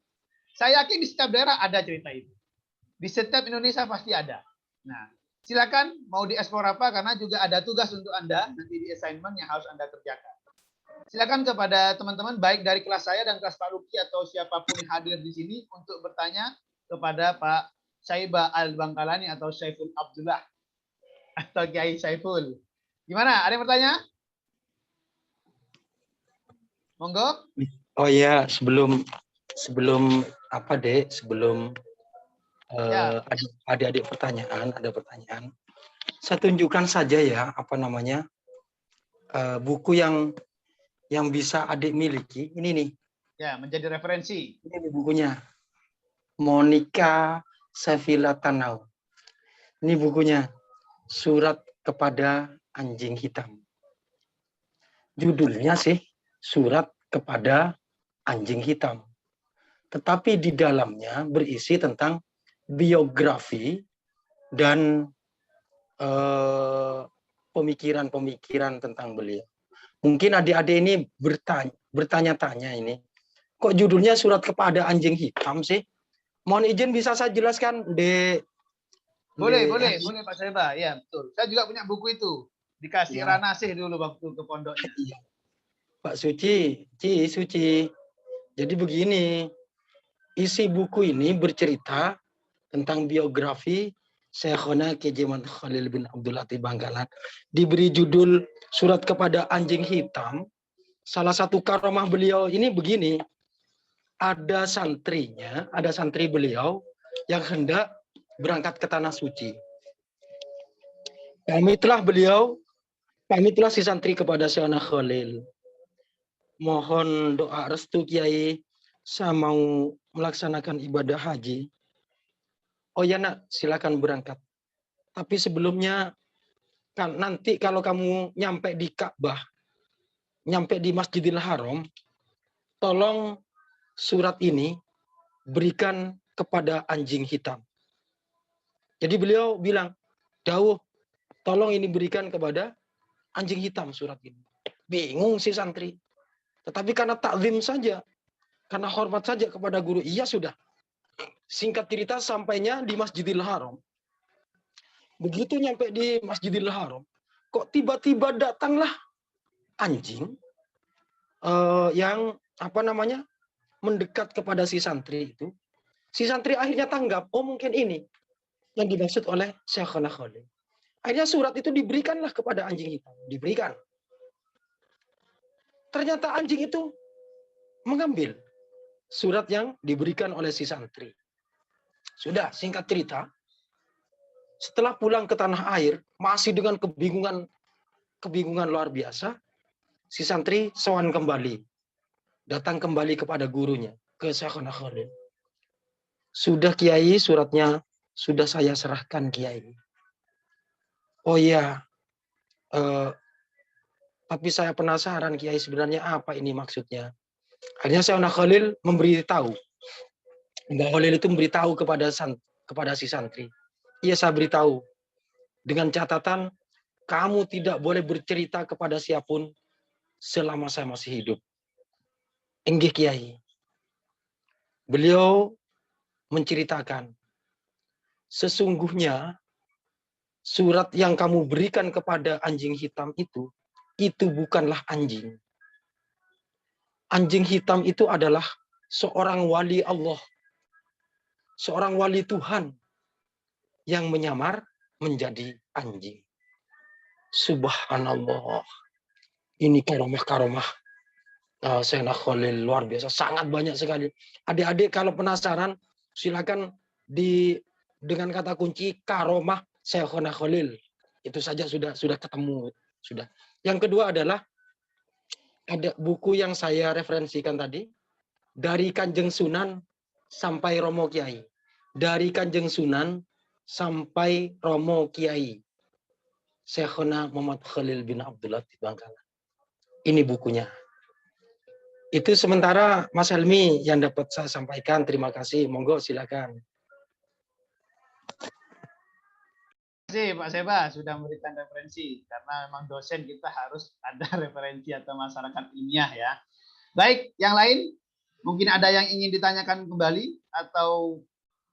saya yakin di setiap daerah ada cerita itu, di setiap Indonesia pasti ada. Nah, silakan mau dieksplor apa, karena juga ada tugas untuk Anda nanti di assignment yang harus Anda kerjakan. Silakan kepada teman-teman baik dari kelas saya dan kelas Pak Luki atau siapapun yang hadir di sini untuk bertanya kepada Pak Saiba Al-Bangkalani atau Saiful Abdullah atau Kiai Saiful. Gimana? Ada yang bertanya? Monggo. Oh ya, sebelum apa Dek? Sebelum adik-adik ada pertanyaan. Saya tunjukkan saja ya, apa namanya, buku yang bisa adik miliki. Ini nih. Ya, menjadi referensi. Ini nih bukunya. Monica Sevilla Tanau. Ini bukunya. Surat kepada Anjing Hitam. Judulnya sih Surat kepada Anjing Hitam. Tetapi di dalamnya berisi tentang biografi dan pemikiran-pemikiran tentang beliau. Mungkin adik-adik ini bertanya-tanya ini, kok judulnya Surat kepada Anjing Hitam sih? Mohon izin bisa saya jelaskan, Dek? Boleh Pak Seba. Ya, betul. Saya juga punya buku itu. Dikasih Ranasih dulu waktu ke pondoknya. Iya. Pak Suci. Jadi begini, isi buku ini bercerita tentang biografi Syekhona Kiai Khalil bin Abdul Latif Bangkalan. Diberi judul Surat kepada Anjing Hitam. Salah satu karomah beliau ini begini, ada santri beliau yang hendak berangkat ke Tanah Suci. Pamitlah si santri kepada Syekhona Khalil. Mohon doa restu Kiai, saya mau melaksanakan ibadah haji. Oh ya nak, silakan berangkat. Tapi sebelumnya, kan nanti kalau kamu nyampe di Ka'bah, nyampe di Masjidil Haram, tolong surat ini berikan kepada Anjing Hitam. Jadi beliau bilang, dawuh, tolong ini berikan kepada Anjing Hitam surat ini. Bingung si santri. Tetapi karena takzim saja, karena hormat saja kepada guru, iya sudah. Singkat cerita, sampainya di Masjidil Haram. Begitu nyampe di Masjidil Haram, kok tiba-tiba datanglah anjing yang mendekat kepada si santri itu. Si santri akhirnya tanggap, oh mungkin ini yang dimaksud oleh Syekhona Khalil. Akhirnya surat itu diberikanlah kepada anjing hitam. Diberikan. Ternyata anjing itu mengambil surat yang diberikan oleh si santri. Sudah, singkat cerita, setelah pulang ke tanah air, masih dengan kebingungan luar biasa, si santri sowan kembali. Datang kembali kepada gurunya, ke Syekhona Khalil. Sudah Kiai, suratnya sudah saya serahkan Kiai. Oh iya, tapi saya penasaran Kiai, sebenarnya apa ini maksudnya. Akhirnya Syekhona Khalil memberitahu. Mbak Khalil itu memberitahu kepada si santri. Iya, saya beritahu. Dengan catatan, kamu tidak boleh bercerita kepada siapapun selama saya masih hidup. Enggih Kiai. Beliau menceritakan, sesungguhnya surat yang kamu berikan kepada anjing hitam itu bukanlah anjing. Anjing hitam itu adalah seorang wali Allah. Seorang wali Tuhan yang menyamar menjadi anjing. Subhanallah. Ini karomah-karomah Syekhna Khalil luar biasa, sangat banyak sekali. Adik-adik kalau penasaran, silakan dengan kata kunci karomah Syekhna Khalil. Itu saja sudah ketemu. Sudah. Yang kedua adalah ada buku yang saya referensikan tadi, dari Kanjeng Sunan sampai Romo Kiai. Dari Kanjeng Sunan sampai Romo Kiai. Syekhna Muhammad Khalil bin Abdul Latif Bangkalan. Ini bukunya. Itu sementara Mas Helmi yang dapat saya sampaikan. Terima kasih. Monggo silakan. Terima kasih Pak Seba sudah memberikan referensi, karena memang dosen kita harus ada referensi atau masyarakat ilmiah ya. Baik, yang lain mungkin ada yang ingin ditanyakan kembali atau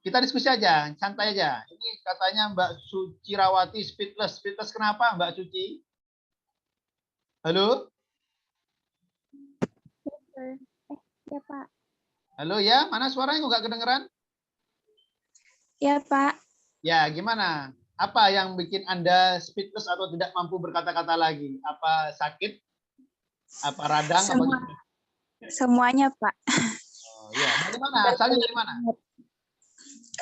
kita diskusi aja, santai aja. Ini katanya Mbak Sucirawati speechless. Speechless kenapa Mbak Suci? Halo? Ya Pak. Halo ya, mana suaranya nggak kedengeran? Ya Pak. Ya, gimana? Apa yang bikin Anda speechless atau tidak mampu berkata-kata lagi? Apa sakit? Apa radang? Semuanya Pak. Oh, ya. Dari mana? Asalnya dari mana?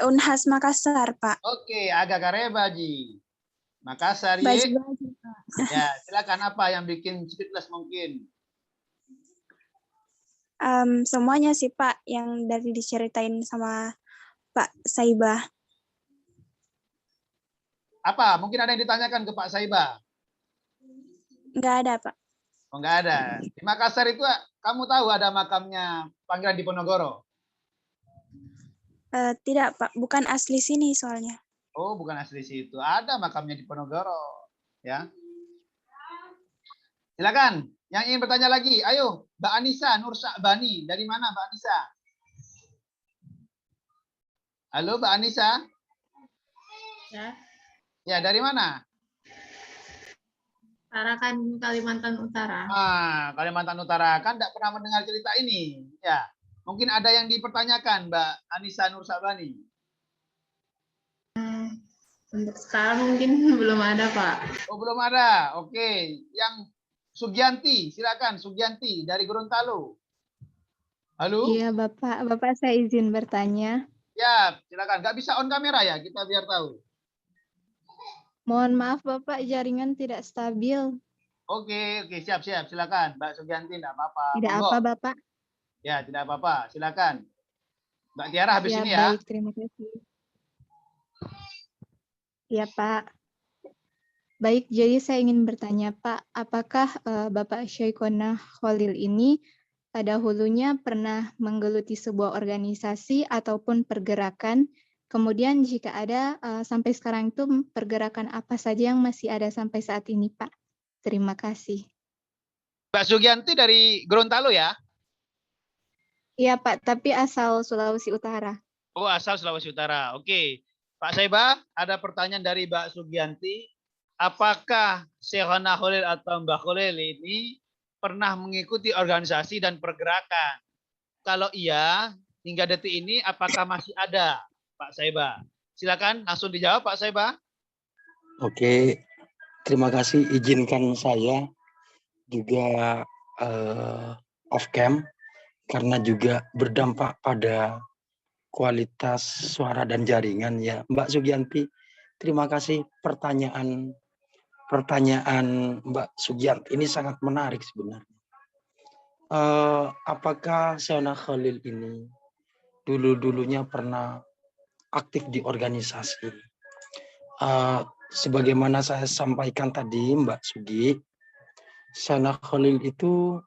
Unhas Makassar Pak. Oke, agak kareba Ji. Makassar ya. Baju-baju Pak. Ya, silakan apa yang bikin speechless mungkin? Semuanya sih Pak yang dari diceritain sama Pak Saibah. Apa? Mungkin ada yang ditanyakan ke Pak Saibah? Nggak ada Pak. Oh, nggak ada. Di Makassar itu kamu tahu ada makamnya Pangeran Diponegoro? Tidak Pak, bukan asli sini soalnya. Oh, bukan asli situ. Ada makamnya Diponegoro. Ya. Silakan. Yang ingin bertanya lagi, ayo, Mbak Anissa Nur Syakbani. Dari mana Mbak Anissa? Halo Mbak Anissa? Ya, Ya, dari mana? Tarakan, Kalimantan Utara. Kalimantan Utara. Kan tidak pernah mendengar cerita ini. Ya, mungkin ada yang dipertanyakan Mbak Anissa Nur Syakbani. Untuk sekarang mungkin belum ada, Pak. Oh, belum ada. Oke. Yang Sugianti, silakan Sugianti dari Gorontalo. Halo? Iya, Bapak. Bapak saya izin bertanya. Ya, silakan. Nggak bisa on kamera ya, kita biar tahu. Mohon maaf, Bapak, jaringan tidak stabil. Oke, siap. Silakan, Mbak Sugianti, tidak apa-apa. Tidak apa, Bapak. Ya, tidak apa-apa. Silakan. Mbak Tiara habis Ya, ini ya. baik. Terima kasih. Ya, Pak. Baik, jadi saya ingin bertanya, Pak, apakah Bapak Syekhona Khalil ini pada hulunya pernah menggeluti sebuah organisasi ataupun pergerakan? Kemudian jika ada, sampai sekarang itu pergerakan apa saja yang masih ada sampai saat ini, Pak? Terima kasih. Mbak Sugianti dari Gorontalo ya? Iya, Pak, tapi asal Sulawesi Utara. Oh, asal Sulawesi Utara. Oke. Pak Saibah, ada pertanyaan dari Mbak Sugianti. Apakah Syekhona Khalil atau Mbak Khalil ini pernah mengikuti organisasi dan pergerakan? Kalau iya, hingga detik ini apakah masih ada, Pak Saibah? Silakan langsung dijawab, Pak Saibah. Oke, terima kasih. Izinkan saya juga off cam karena juga berdampak pada kualitas suara dan jaringan ya. Mbak Sugianti, terima kasih pertanyaan Mbak Sugianti ini sangat menarik sebenarnya. Apakah Syekhona Khalil ini dulunya pernah aktif di organisasi? Sebagaimana saya sampaikan tadi, Mbak Sugi, Syekhona Khalil itu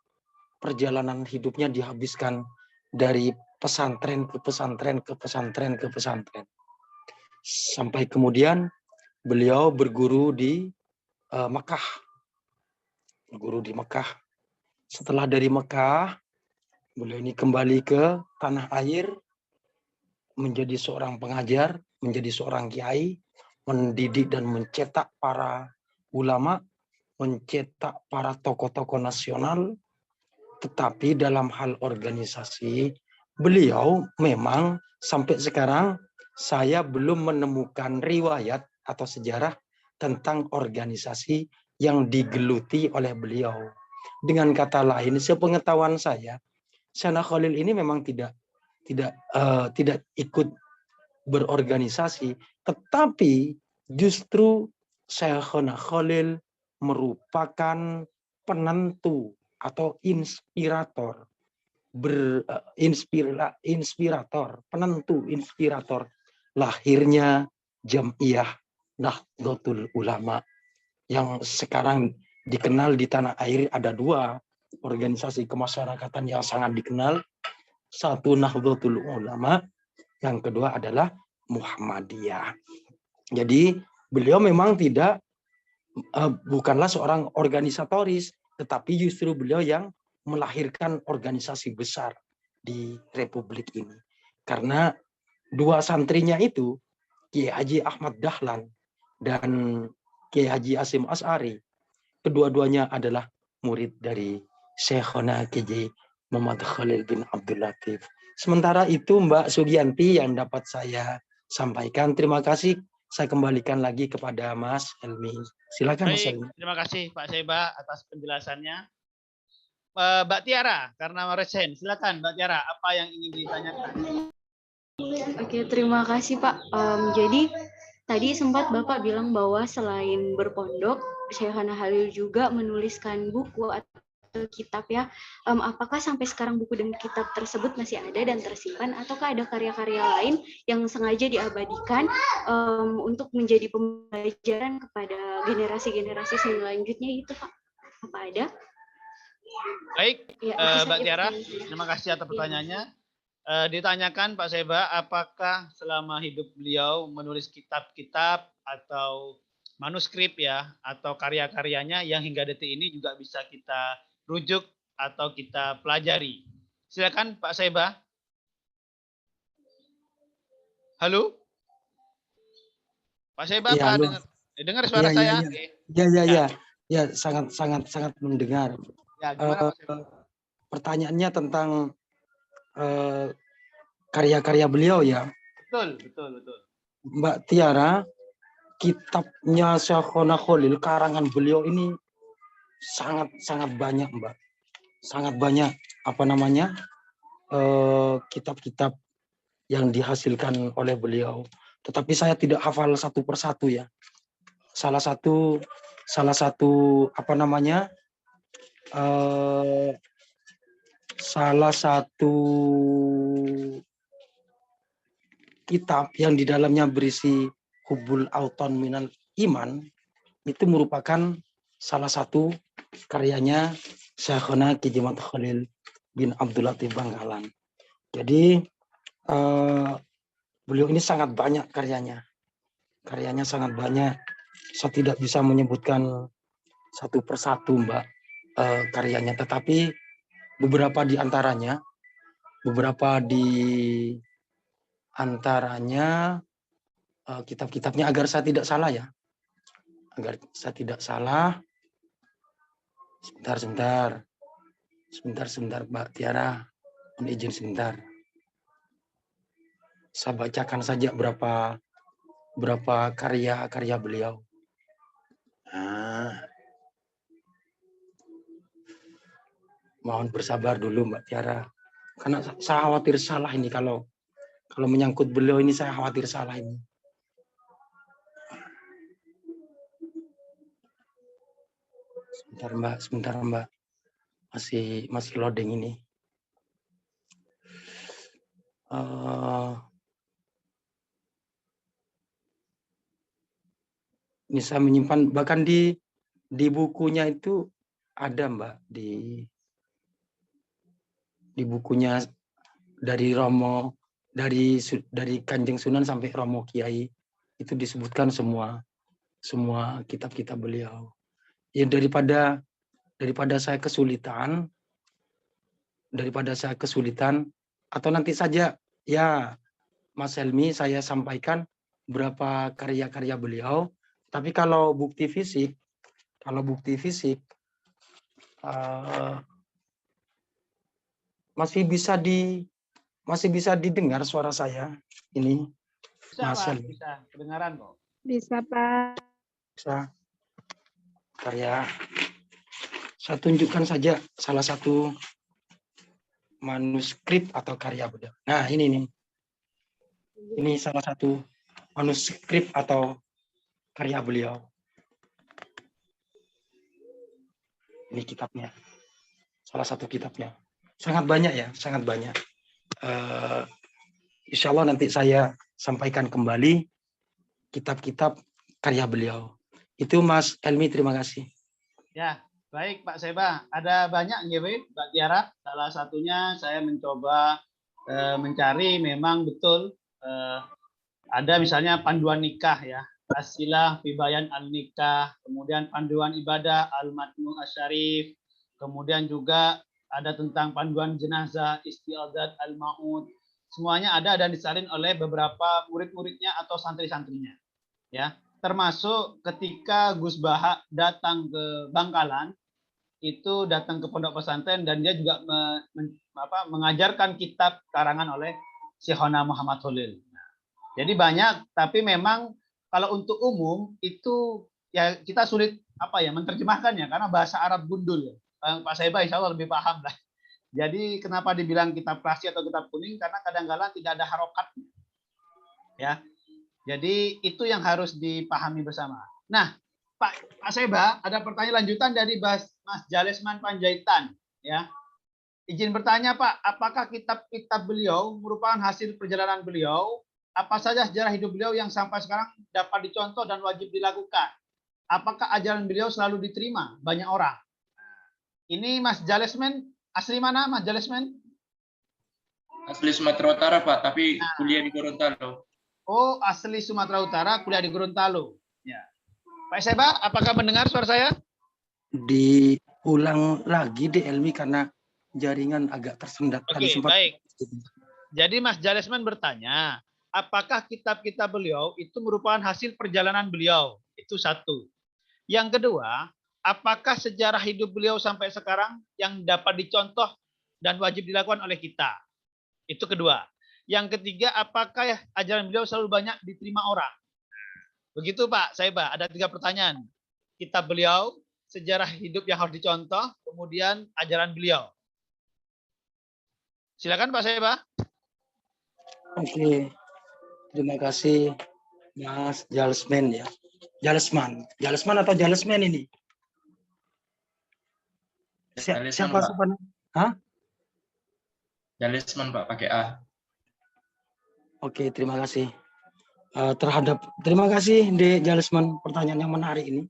perjalanan hidupnya dihabiskan dari pesantren ke pesantren ke pesantren ke pesantren. Sampai kemudian beliau berguru di Mekah. Guru di Mekah. Setelah dari Mekah, beliau ini kembali ke tanah air, menjadi seorang pengajar, menjadi seorang kiai, mendidik dan mencetak para ulama, mencetak para tokoh-tokoh nasional. Tetapi dalam hal organisasi, beliau memang sampai sekarang saya belum menemukan riwayat atau sejarah tentang organisasi yang digeluti oleh beliau. dengan kata lain, sepengetahuan saya, Syekh Khalil ini memang tidak ikut berorganisasi, tetapi justru Syekh Khalil merupakan penentu atau inspirator, inspirator lahirnya Jam'iyah Nahdlatul Ulama yang sekarang dikenal di tanah air. Ada dua organisasi kemasyarakatan yang sangat dikenal. Satu Nahdlatul Ulama, yang kedua adalah Muhammadiyah. Jadi beliau memang bukanlah seorang organisatoris, tetapi justru beliau yang melahirkan organisasi besar di Republik ini. Karena dua santrinya itu, Kiai Haji Ahmad Dahlan dan Kiai Haji Hasyim Asy'ari, kedua-duanya adalah murid dari Syekhona Kiai Muhammad Khalil bin Abdul Latif. Sementara itu Mbak Sugianti yang dapat saya sampaikan. Terima kasih. Saya kembalikan lagi kepada Mas Helmi. Silakan Mas Helmi. Terima kasih Pak Saiba atas penjelasannya. Mbak Tiara, karena resen, silakan Mbak Tiara, apa yang ingin ditanyakan? Oke, terima kasih Pak. Jadi tadi sempat Bapak bilang bahwa selain berpondok, Syekhana Khalil juga menuliskan buku atau kitab ya. Apakah sampai sekarang buku dan kitab tersebut masih ada dan tersimpan, ataukah ada karya-karya lain yang sengaja diabadikan untuk menjadi pembelajaran kepada generasi-generasi selanjutnya itu Pak? Apa ada? Baik, Ya, Mbak Tiara, terima kasih atas pertanyaannya. Ditanyakan Pak Saiba, apakah selama hidup beliau menulis kitab-kitab atau manuskrip ya, atau karya-karyanya yang hingga detik ini juga bisa kita rujuk atau kita pelajari. Silakan Pak Saiba. Halo? Pak Saiba, Ya, Pak dengar suara saya? Ya, sangat mendengar. Ya, gimana Pak Saiba? Pertanyaannya tentang karya-karya beliau ya. Betul. Mbak Tiara, kitabnya Syekhona Khalil, karangan beliau ini sangat banyak Mbak. Sangat banyak kitab-kitab yang dihasilkan oleh beliau. Tetapi saya tidak hafal satu persatu ya. Salah satu kitab yang di dalamnya berisi Hubul Auton Minal Iman itu merupakan salah satu karyanya Syekhona Kiai Muhammad Khalil bin Abdul Latif Bangkalan. Jadi beliau ini sangat banyak karyanya. Karyanya sangat banyak. Saya tidak bisa menyebutkan satu persatu Mbak karyanya, tetapi beberapa di antaranya kitab-kitabnya, agar saya tidak salah ya. Agar saya tidak salah. Sebentar Mbak Tiara. Mohon izin sebentar. Saya bacakan saja berapa karya beliau. Mohon bersabar dulu Mbak Tiara. Karena saya khawatir salah ini kalau menyangkut beliau ini, saya khawatir salah ini. Sebentar Mbak. Masih loading ini. Ini saya menyimpan, bahkan di bukunya itu ada Mbak, di bukunya dari Romo, dari Kanjeng Sunan sampai Romo Kiai, itu disebutkan semua kitab-kitab beliau. Ya daripada saya kesulitan, atau nanti saja ya Mas Helmi saya sampaikan berapa karya-karya beliau. Tapi kalau bukti fisik masih bisa didengar suara saya ini. Bisa Pak, bisa kedengaran kok. Bisa Pak. Bisa. Karya Saya tunjukkan saja salah satu manuskrip atau karya beliau. Nah, ini nih. Ini salah satu manuskrip atau karya beliau. Ini kitabnya. Salah satu kitabnya. Sangat banyak ya, sangat banyak. Insya Allah nanti saya sampaikan kembali kitab-kitab karya beliau. Itu Mas Elmi, terima kasih. Ya, baik Pak Seba. Ada banyak nggih, Mbak Tiara. Salah satunya saya mencoba mencari memang betul ada misalnya panduan nikah ya. Asilah fi bayan al-nikah, kemudian panduan ibadah al-matnu asyarif, kemudian juga ada tentang panduan jenazah istiadat al-maut. Semuanya ada dan disalin oleh beberapa murid-muridnya atau santri-santrinya. Ya, termasuk ketika Gus Baha datang ke Bangkalan, itu datang ke pondok pesantren dan dia juga mengajarkan kitab karangan oleh Syekhona Muhammad Khalil. Jadi banyak, tapi memang kalau untuk umum itu ya kita sulit menerjemahkannya karena bahasa Arab gundul. Pak Saiba insya Allah lebih paham lah. Jadi kenapa dibilang kitab klasik atau kitab kuning? Karena kadang-kadang tidak ada harokatnya. Ya, jadi itu yang harus dipahami bersama. Nah, Pak Saiba, ada pertanyaan lanjutan dari Mas Jalesman Panjaitan. Ya, izin bertanya Pak, apakah kitab-kitab beliau merupakan hasil perjalanan beliau? Apa saja sejarah hidup beliau yang sampai sekarang dapat dicontoh dan wajib dilakukan? Apakah ajaran beliau selalu diterima banyak orang? Ini Mas Jalesman, asli mana Mas Jalesman? Asli Sumatera Utara Pak, tapi kuliah di Gorontalo. Oh, asli Sumatera Utara, kuliah di Gorontalo. Ya. Pak Seba, apakah mendengar suara saya? Diulang lagi di Elmi karena jaringan agak tersendat. Oke, baik. Jadi Mas Jalesman bertanya, apakah kitab-kitab beliau itu merupakan hasil perjalanan beliau? Itu satu. Yang kedua, apakah sejarah hidup beliau sampai sekarang yang dapat dicontoh dan wajib dilakukan oleh kita? Itu kedua. Yang ketiga, apakah ajaran beliau selalu banyak diterima orang? Begitu Pak Saiba, ada 3 pertanyaan. Kitab beliau, sejarah hidup yang harus dicontoh, kemudian ajaran beliau. Silakan Pak Saiba. Oke, terima kasih Mas Jalesman ya. Jalesman atau Jalesman ini? Siapa sebenarnya? Hah? Jalesman Pak, pakai A. Oke, terima kasih. Terima kasih De Jalesman, pertanyaan yang menarik ini.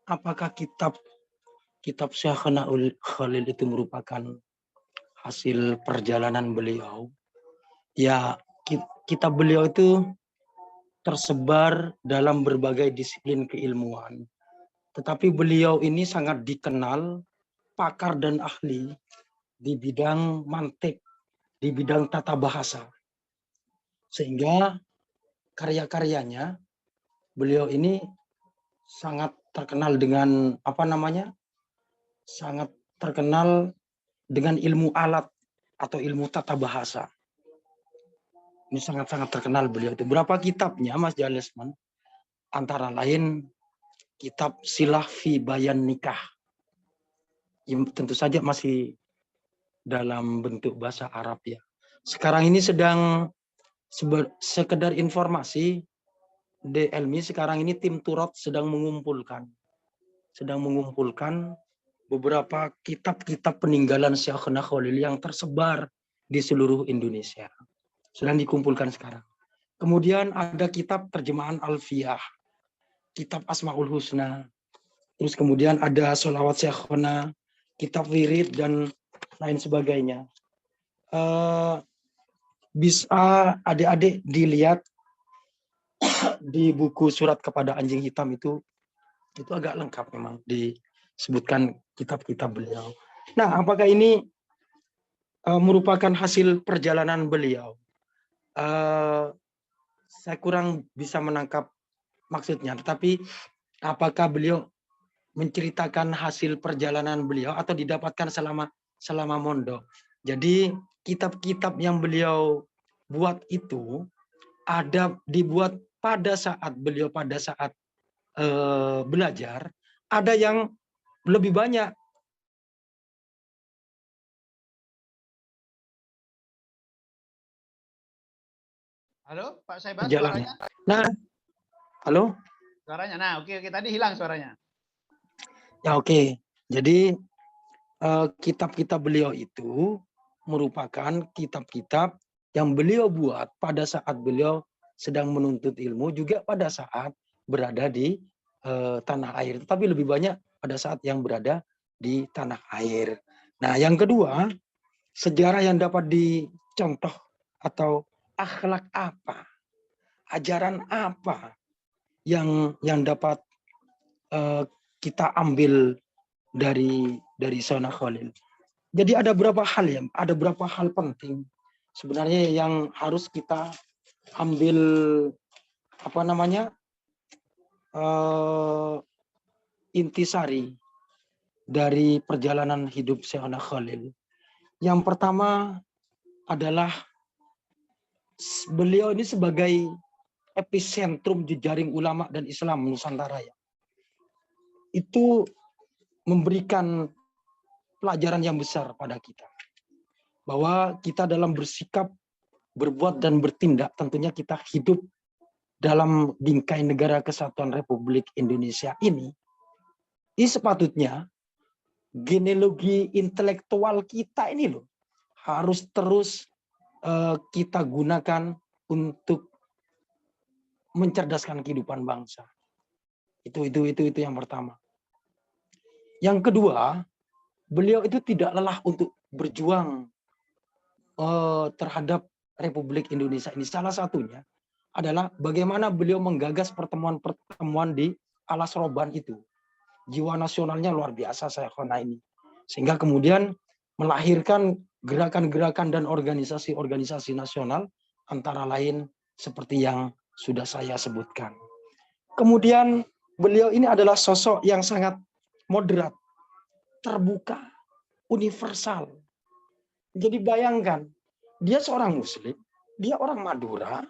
Apakah kitab Syekhona Khalil itu merupakan hasil perjalanan beliau? Ya, kitab beliau itu tersebar dalam berbagai disiplin keilmuan. Tetapi beliau ini sangat dikenal pakar dan ahli di bidang mantik, di bidang tata bahasa. Sehingga karya-karyanya beliau ini sangat terkenal dengan sangat terkenal dengan ilmu alat atau ilmu tata bahasa. Ini sangat-sangat terkenal beliau itu. Berapa kitabnya Mas Jalesman? Antara lain kitab Silah fi Bayan Nikah. Tentu saja masih dalam bentuk bahasa Arab ya. Sekarang ini sedang sekedar informasi, DLMI sekarang ini tim Turot sedang mengumpulkan beberapa kitab-kitab peninggalan Syekhona Khalil yang tersebar di seluruh Indonesia. Sedang dikumpulkan sekarang. Kemudian ada kitab terjemahan Alfiyah, kitab Asmaul Husna, terus kemudian ada Sholawat Syekhona, kitab Wirid dan lain sebagainya. Bisa adik-adik dilihat di buku Surat Kepada Anjing Hitam itu agak lengkap memang disebutkan kitab-kitab beliau. Nah, apakah ini merupakan hasil perjalanan beliau? Saya kurang bisa menangkap maksudnya, tetapi apakah beliau menceritakan hasil perjalanan beliau atau didapatkan selama mondok? Jadi kitab-kitab yang beliau buat itu dibuat pada saat beliau belajar, ada yang lebih banyak. Halo, Pak Saibah, Perjalanan. suaranya? Nah, halo? Suaranya. Nah, oke, tadi hilang suaranya. Ya, oke. Jadi kitab-kitab beliau itu merupakan kitab-kitab yang beliau buat pada saat beliau sedang menuntut ilmu, juga pada saat berada di tanah air. Tetapi lebih banyak pada saat yang berada di tanah air. Nah, yang kedua, sejarah yang dapat dicontoh atau akhlak apa, ajaran apa yang dapat kita ambil dari Sayyidina Khalil. Jadi ada beberapa hal penting sebenarnya yang harus kita ambil intisari dari perjalanan hidup Sayyidina Khalil. Yang pertama adalah beliau ini sebagai epicentrum jejaring ulama dan Islam Nusantara ya. Itu memberikan pelajaran yang besar pada kita. Bahwa kita dalam bersikap, berbuat, dan bertindak, tentunya kita hidup dalam bingkai negara kesatuan Republik Indonesia ini sepatutnya genealogi intelektual kita ini loh, harus terus kita gunakan untuk mencerdaskan kehidupan bangsa. Itu yang pertama. Yang kedua, beliau itu tidak lelah untuk berjuang terhadap Republik Indonesia ini. Salah satunya adalah bagaimana beliau menggagas pertemuan-pertemuan di Alas Roban itu. Jiwa nasionalnya luar biasa Syekhona ini. Sehingga kemudian melahirkan gerakan-gerakan dan organisasi-organisasi nasional, antara lain seperti yang sudah saya sebutkan. Kemudian beliau ini adalah sosok yang sangat moderat, terbuka, universal. Jadi bayangkan, dia seorang Muslim, dia orang Madura,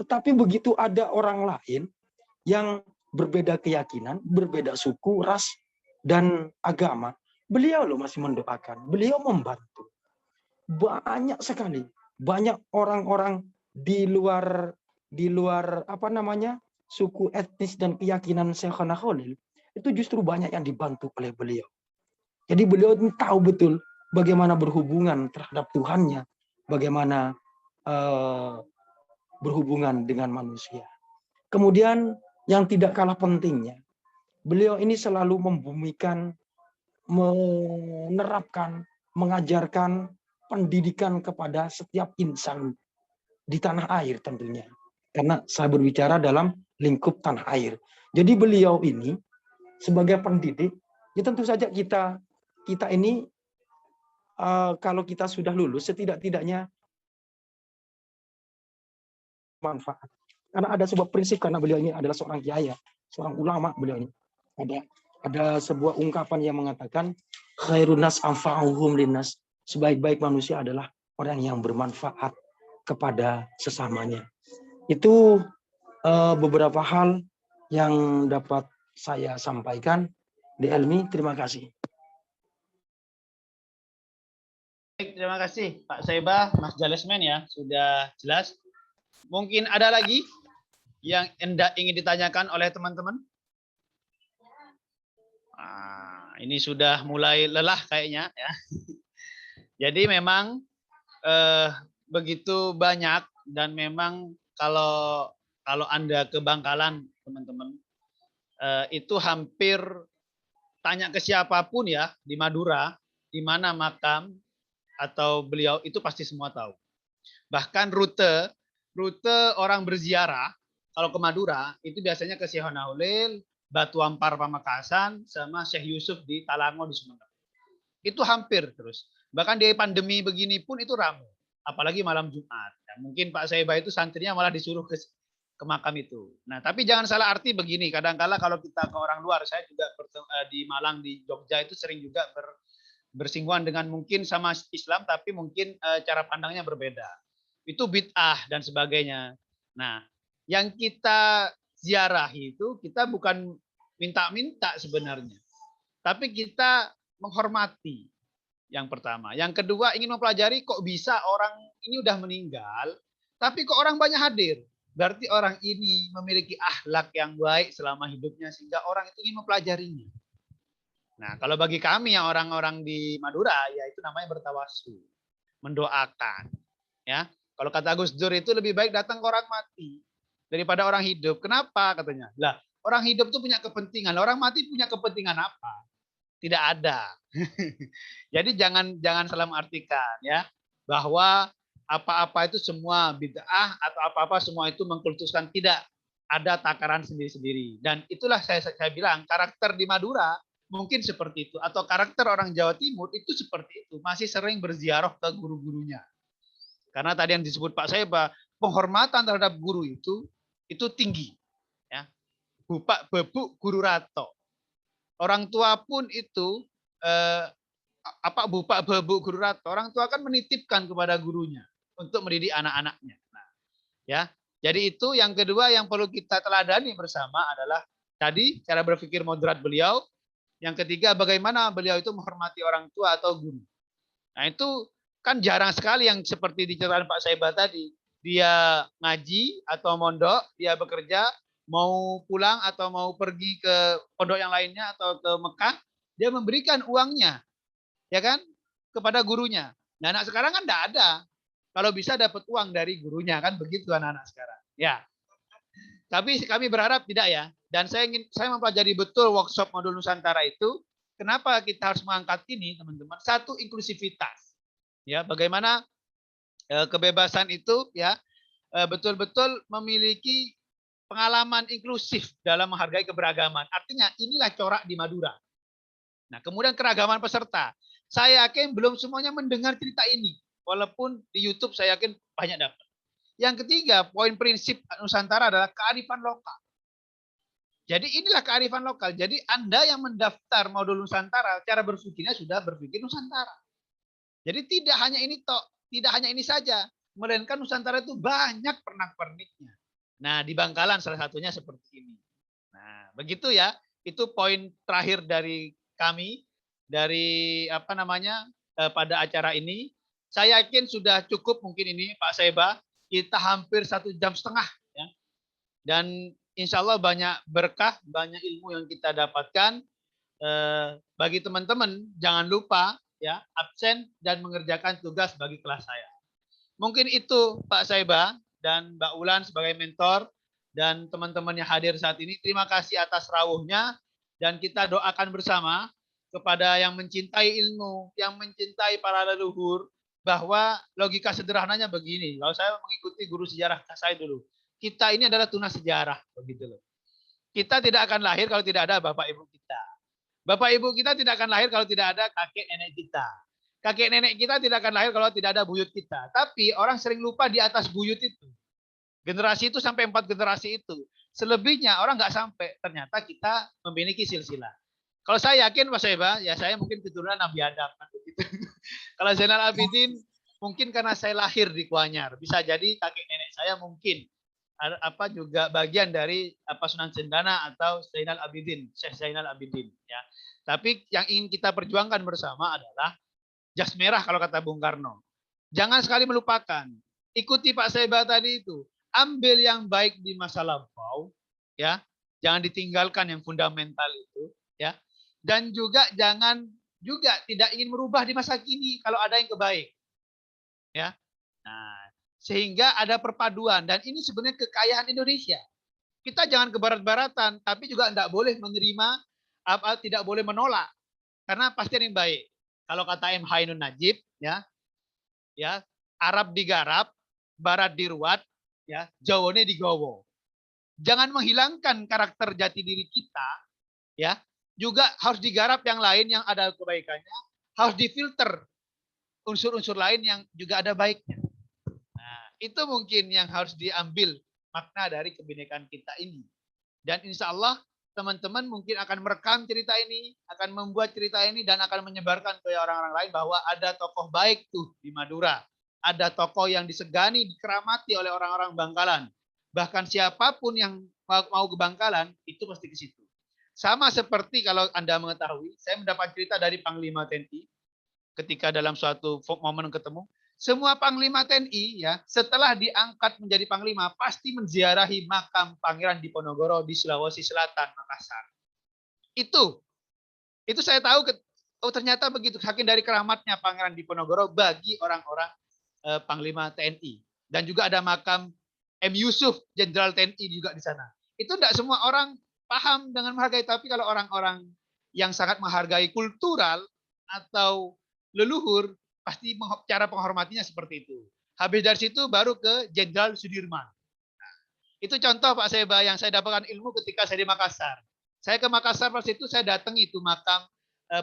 tetapi begitu ada orang lain yang berbeda keyakinan, berbeda suku, ras, dan agama, beliau loh masih mendoakan, beliau membantu. Banyak sekali, banyak orang-orang di luar suku etnis dan keyakinan Syekhona Khalil, itu justru banyak yang dibantu oleh beliau. Jadi beliau tahu betul bagaimana berhubungan terhadap Tuhannya, bagaimana berhubungan dengan manusia. Kemudian yang tidak kalah pentingnya, beliau ini selalu membumikan, menerapkan, mengajarkan pendidikan kepada setiap insan di tanah air tentunya. Karena saya berbicara dalam lingkup tanah air. Jadi beliau ini sebagai pendidik, ya tentu saja kita ini kalau kita sudah lulus setidak-tidaknya manfaat. Karena ada sebuah prinsip, karena beliau ini adalah seorang kiai, seorang ulama beliau ini. Ada sebuah ungkapan yang mengatakan khairun nas anfa'uhum linnas. Sebaik-baik manusia adalah orang yang bermanfaat kepada sesamanya. Itu beberapa hal yang dapat saya sampaikan. Elmi, terima kasih. Baik, terima kasih Pak Saibah, Mas Jalesmen ya, sudah jelas. Mungkin ada lagi yang ingin ditanyakan oleh teman-teman? Ini sudah mulai lelah kayaknya ya. Jadi memang begitu banyak, dan memang kalau Anda ke Bangkalan teman-teman, itu hampir tanya ke siapapun ya di Madura, di mana makam atau beliau, itu pasti semua tahu. Bahkan rute orang berziarah kalau ke Madura itu biasanya ke Syekhona Khalil, Batu Ampar Pamekasan, sama Syekh Yusuf di Talango di Sumeneb. Itu hampir terus. Bahkan di pandemi begini pun itu ramai, apalagi malam Jumat. Dan mungkin Pak Saibah itu santrinya malah disuruh ke makam itu. Nah, tapi jangan salah arti begini. Kadang-kala kalau kita ke orang luar, saya juga di Malang, di Jogja itu sering juga bersinggungan dengan mungkin sama Islam, tapi mungkin cara pandangnya berbeda. Itu bid'ah dan sebagainya. Nah, yang kita ziarahi itu kita bukan minta-minta sebenarnya. Tapi kita menghormati yang pertama. Yang kedua ingin mempelajari kok bisa orang ini udah meninggal, tapi kok orang banyak hadir. Berarti orang ini memiliki akhlak yang baik selama hidupnya sehingga orang itu ingin mempelajarinya. Nah, kalau bagi kami yang orang-orang di Madura, ya itu namanya bertawasul, mendoakan. Ya, kalau kata Gus Dur itu lebih baik datang ke orang mati daripada orang hidup. Kenapa katanya? Lah, orang hidup itu punya kepentingan, orang mati punya kepentingan apa? Tidak ada. Jadi jangan salah mengartikan ya bahwa apa-apa itu semua bid'ah atau apa-apa semua itu mengkultuskan, tidak, ada takaran sendiri-sendiri. Dan itulah saya bilang karakter di Madura mungkin seperti itu, atau karakter orang Jawa Timur itu seperti itu, masih sering berziarah ke guru-gurunya. Karena tadi yang disebut Pak Saiba, penghormatan terhadap guru itu tinggi. Ya. Bupak bebuk guru rato. Orang tua pun itu bupak bebuk guru rato. Orang tua kan menitipkan kepada gurunya untuk mendidik anak-anaknya. Nah, ya. Jadi itu yang kedua yang perlu kita teladani bersama adalah tadi cara berpikir moderat beliau. Yang ketiga, bagaimana beliau itu menghormati orang tua atau guru. Nah, itu kan jarang sekali yang seperti diceritakan Pak Saiba tadi. Dia ngaji atau mondok, dia bekerja, mau pulang atau mau pergi ke pondok yang lainnya atau ke Mekah, dia memberikan uangnya, ya kan, kepada gurunya. Nah, anak sekarang kan tidak ada. Kalau bisa dapat uang dari gurunya, kan begitu anak-anak sekarang. Ya. Tapi kami berharap tidak ya. Dan saya mempelajari betul workshop modul Nusantara itu. Kenapa kita harus mengangkat ini, teman-teman? Satu, inklusivitas. Ya, bagaimana kebebasan itu ya betul-betul memiliki pengalaman inklusif dalam menghargai keberagaman. Artinya inilah corak di Madura. Nah, kemudian keragaman peserta. Saya yakin belum semuanya mendengar cerita ini. Walaupun di YouTube saya yakin banyak dapat. Yang ketiga, poin prinsip Nusantara adalah kearifan lokal. Jadi inilah kearifan lokal. Jadi Anda yang mendaftar modul Nusantara, cara berpikirnya sudah berpikir Nusantara. Jadi tidak hanya ini tidak hanya ini saja, melainkan Nusantara itu banyak pernak-perniknya. Nah, di Bangkalan salah satunya seperti ini. Nah, begitu ya. Itu poin terakhir dari kami dari pada acara ini. Saya yakin sudah cukup mungkin ini Pak Saiba. Kita hampir 1,5 jam ya. Dan insya Allah banyak berkah, banyak ilmu yang kita dapatkan. Bagi teman-teman jangan lupa ya absen dan mengerjakan tugas bagi kelas saya. Mungkin itu Pak Saiba dan Mbak Ulan sebagai mentor dan teman-teman yang hadir saat ini. Terima kasih atas rawuhnya dan kita doakan bersama kepada yang mencintai ilmu, yang mencintai para leluhur, bahwa logika sederhananya begini. Kalau saya mengikuti guru sejarah saya dulu, kita ini adalah tunas sejarah, begitu loh. Kita tidak akan lahir kalau tidak ada bapak ibu kita. Bapak ibu kita tidak akan lahir kalau tidak ada kakek nenek kita. Kakek nenek kita tidak akan lahir kalau tidak ada buyut kita. Tapi orang sering lupa di atas buyut itu. Generasi itu sampai 4 generasi itu. Selebihnya orang nggak sampai. Ternyata kita memiliki silsilah. Kalau saya yakin Mas Saiba, ya saya mungkin keturunan Nabi Adam. Gitu. Kalau Zainal Abidin, mungkin karena saya lahir di Kuanyar. Bisa jadi kakek nenek saya mungkin juga bagian dari Sunan Sendana atau Zainal Abidin, Syekh Zainal Abidin. Ya. Tapi yang ingin kita perjuangkan bersama adalah jas merah kalau kata Bung Karno. Jangan sekali melupakan. Ikuti Pak Saiba tadi itu. Ambil yang baik di masa lampau, ya. Jangan ditinggalkan yang fundamental itu, ya. Dan juga tidak ingin merubah di masa kini kalau ada yang kebaik. Ya. Nah, sehingga ada perpaduan dan ini sebenarnya kekayaan Indonesia. Kita jangan ke barat-baratan, tapi juga tidak boleh menerima tidak boleh menolak karena pasti ada yang baik. Kalau kata M. Hainun Najib, ya, Arab digarap, Barat diruat, ya, Jawane digowo. Jangan menghilangkan karakter jati diri kita, ya. Juga harus digarap yang lain yang ada kebaikannya, harus difilter unsur-unsur lain yang juga ada baiknya. Nah, itu mungkin yang harus diambil makna dari kebinekaan kita ini. Dan insya Allah teman-teman mungkin akan merekam cerita ini, akan membuat cerita ini dan akan menyebarkan ke orang-orang lain bahwa ada tokoh baik tuh di Madura. Ada tokoh yang disegani, dikeramati oleh orang-orang Bangkalan. Bahkan siapapun yang mau ke Bangkalan, itu pasti ke situ. Sama seperti kalau Anda mengetahui, saya mendapat cerita dari Panglima TNI ketika dalam suatu momen ketemu, semua Panglima TNI ya setelah diangkat menjadi Panglima pasti menziarahi makam Pangeran Diponegoro di Sulawesi Selatan, Makassar. Itu saya tahu, oh ternyata begitu, saking dari keramatnya Pangeran Diponegoro bagi orang-orang Panglima TNI. Dan juga ada makam M. Yusuf, Jenderal TNI juga di sana. Itu tidak semua orang paham dengan menghargai, tapi kalau orang-orang yang sangat menghargai kultural atau leluhur, pasti cara penghormatinya seperti itu. Habis dari situ baru ke Jenderal Sudirman. Nah, itu contoh Pak Seba yang saya dapatkan ilmu ketika saya di Makassar. Saya ke Makassar pas itu saya datang itu makam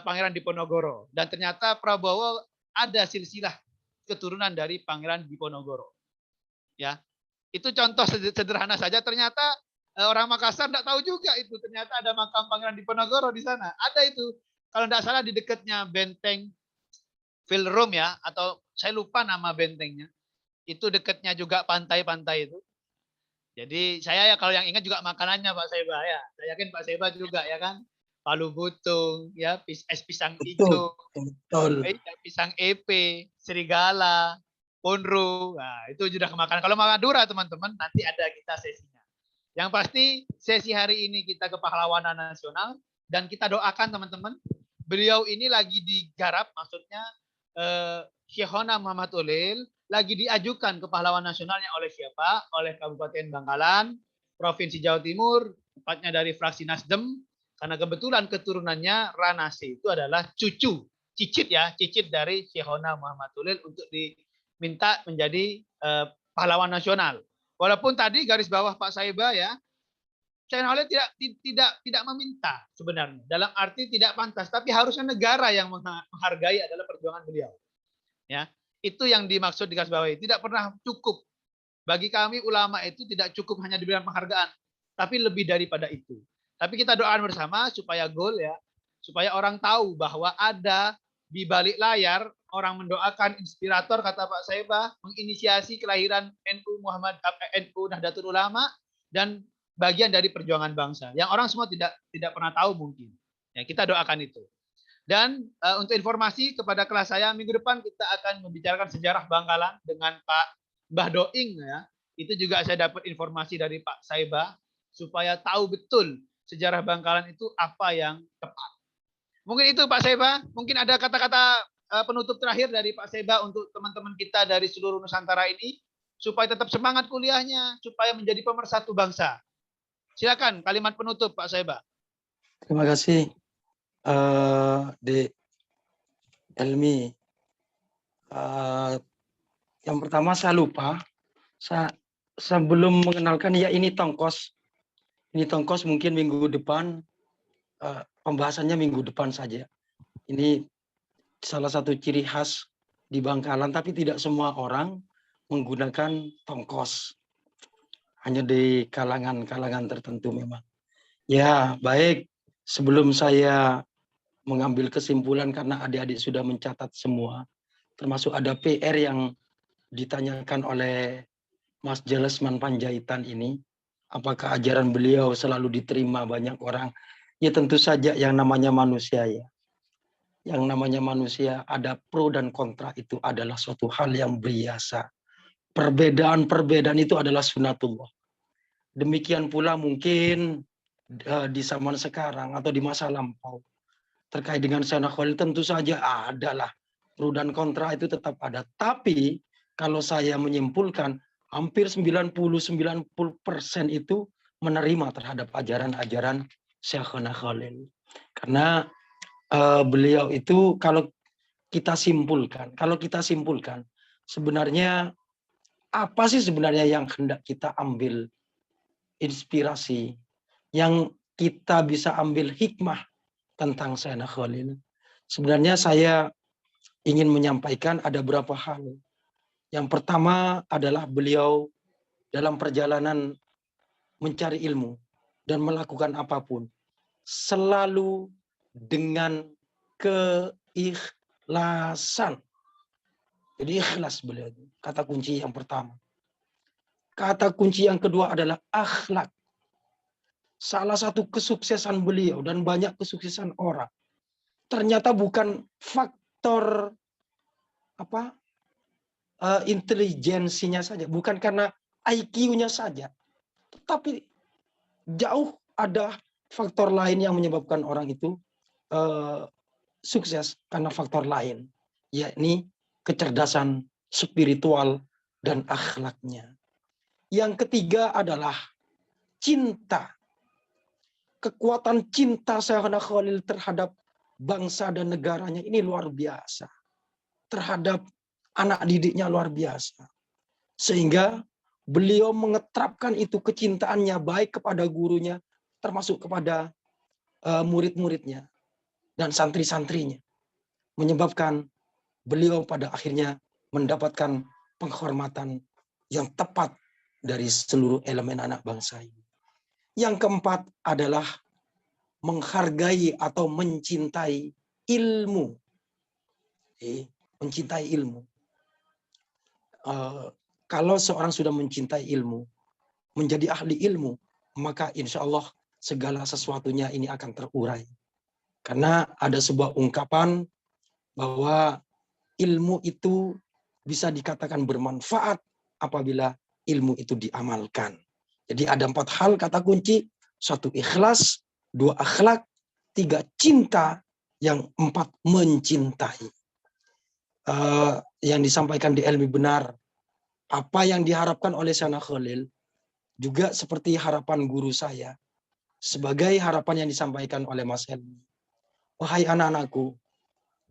Pangeran Diponegoro. Dan ternyata Prabowo ada silsilah keturunan dari Pangeran Diponegoro. Ya, itu contoh sederhana saja. Ternyata orang Makassar tidak tahu juga itu. Ternyata ada makam Pangeran Diponegoro di sana. Ada itu. Kalau tidak salah di dekatnya benteng Vilrum ya, atau saya lupa nama bentengnya. Itu dekatnya juga pantai-pantai itu. Jadi saya ya kalau yang ingat juga makanannya Pak Seba ya. Saya yakin Pak Seba juga ya kan. Palu butung, ya, es pisang hijau, pisang epe, serigala, ponro. Nah, itu sudah kemakan. Kalau Madura teman-teman nanti ada kita sesinya. Yang pasti sesi hari ini kita ke pahlawanan nasional dan kita doakan teman-teman. Beliau ini lagi digarap, maksudnya Syekhona Muhammad Ulil lagi diajukan ke pahlawan nasionalnya oleh siapa? Oleh Kabupaten Bangkalan, Provinsi Jawa Timur, tepatnya dari fraksi Nasdem, karena kebetulan keturunannya Ranase itu adalah cicit dari Syekhona Muhammad Ulil untuk diminta menjadi pahlawan nasional. Walaupun tadi garis bawah Pak Saiba ya, Syekhona Ulil tidak meminta sebenarnya, dalam arti tidak pantas, tapi harusnya negara yang menghargai adalah perjuangan beliau. Ya, itu yang dimaksud di garis bawah. Tidak pernah cukup bagi kami ulama, itu tidak cukup hanya diberikan penghargaan, tapi lebih daripada itu. Tapi kita doakan bersama supaya goal ya, supaya orang tahu bahwa ada di balik layar orang mendoakan inspirator kata Pak Saiba menginisiasi kelahiran NU Nahdlatul Ulama dan bagian dari perjuangan bangsa. Yang orang semua tidak pernah tahu mungkin. Ya, kita doakan itu. Dan untuk informasi kepada kelas saya, minggu depan kita akan membicarakan sejarah Bangkalan dengan Pak Mbah Doing ya. Itu juga saya dapat informasi dari Pak Saiba supaya tahu betul sejarah Bangkalan itu apa yang tepat. Mungkin itu Pak Saiba. Mungkin ada kata-kata penutup terakhir dari Pak Saiba untuk teman-teman kita dari seluruh Nusantara ini supaya tetap semangat kuliahnya, supaya menjadi pemersatu bangsa. Silakan kalimat penutup Pak Saiba. Terima kasih. Dek Elmi, yang pertama saya lupa, sebelum mengenalkan ya ini Tongkos mungkin minggu depan, pembahasannya minggu depan saja. Ini salah satu ciri khas di Bangkalan, tapi tidak semua orang menggunakan tongkos, hanya di kalangan tertentu memang. Ya baik, sebelum saya mengambil kesimpulan karena adik-adik sudah mencatat semua, termasuk ada PR yang ditanyakan oleh Mas Jalesman Panjaitan ini, apakah ajaran beliau selalu diterima banyak orang? Ya tentu saja yang namanya manusia ya. Yang namanya manusia ada pro dan kontra, itu adalah suatu hal yang biasa. Perbedaan itu adalah sunatullah. Demikian pula mungkin di zaman sekarang atau di masa lampau. Terkait dengan Syekhona Khalil tentu saja adalah pro dan kontra itu tetap ada. Tapi kalau saya menyimpulkan hampir 90% itu menerima terhadap ajaran-ajaran Syekhona Khalil. Karena beliau itu kalau kita simpulkan sebenarnya apa sih sebenarnya yang hendak kita ambil inspirasi, yang kita bisa ambil hikmah tentang Syekhona Khalil. Sebenarnya saya ingin menyampaikan ada beberapa hal. Yang pertama adalah beliau dalam perjalanan mencari ilmu dan melakukan apapun selalu dengan keikhlasan. Jadi ikhlas beliau, kata kunci yang pertama. Kata kunci yang kedua adalah akhlak. salah satu kesuksesan beliau dan banyak kesuksesan orang ternyata bukan faktor apa intelijensinya saja, bukan karena IQ-nya saja, tetapi jauh ada faktor lain yang menyebabkan orang itu sukses karena faktor lain, yakni kecerdasan spiritual dan akhlaknya. Yang ketiga adalah cinta. Kekuatan cinta Syekhana Khalil terhadap bangsa dan negaranya ini luar biasa. Terhadap anak didiknya luar biasa. Sehingga beliau mengeterapkan itu kecintaannya baik kepada gurunya, termasuk kepada murid-muridnya dan santri-santrinya. Menyebabkan beliau pada akhirnya mendapatkan penghormatan yang tepat dari seluruh elemen anak bangsa ini. Yang keempat adalah menghargai atau mencintai ilmu. Mencintai ilmu. Kalau seorang sudah mencintai ilmu, menjadi ahli ilmu, maka insya Allah segala sesuatunya ini akan terurai. Karena ada sebuah ungkapan bahwa ilmu itu bisa dikatakan bermanfaat apabila ilmu itu diamalkan. Jadi ada 4 hal kata kunci: 1 ikhlas, 2 akhlak, 3 cinta, yang 4 mencintai. Yang disampaikan di Ilmi benar. Apa yang diharapkan oleh Syekhana Khalil juga seperti harapan guru saya, sebagai harapan yang disampaikan oleh Mas Helmi. Wahai anak-anakku,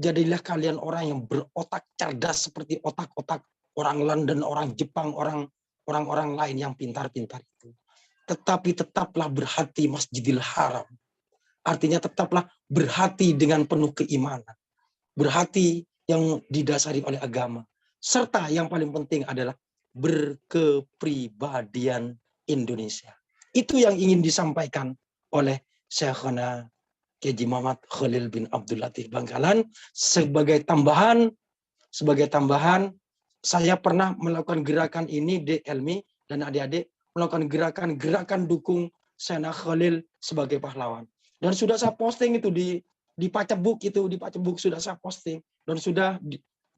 jadilah kalian orang yang berotak cerdas seperti otak-otak orang London, orang Jepang, orang-orang lain yang pintar-pintar itu. Tetapi tetaplah berhati Masjidil Haram. Artinya tetaplah berhati dengan penuh keimanan. Berhati yang didasari oleh agama. Serta yang paling penting adalah berkepribadian Indonesia. Itu yang ingin disampaikan oleh Syekhana Kiai Muhammad Khalil bin Abdul Latif Bangkalan. Sebagai tambahan, saya pernah melakukan gerakan ini di Ilmi dan adik-adik melakukan gerakan dukung Syekhana Khalil sebagai pahlawan. Dan sudah saya posting itu di Facebook sudah saya posting dan sudah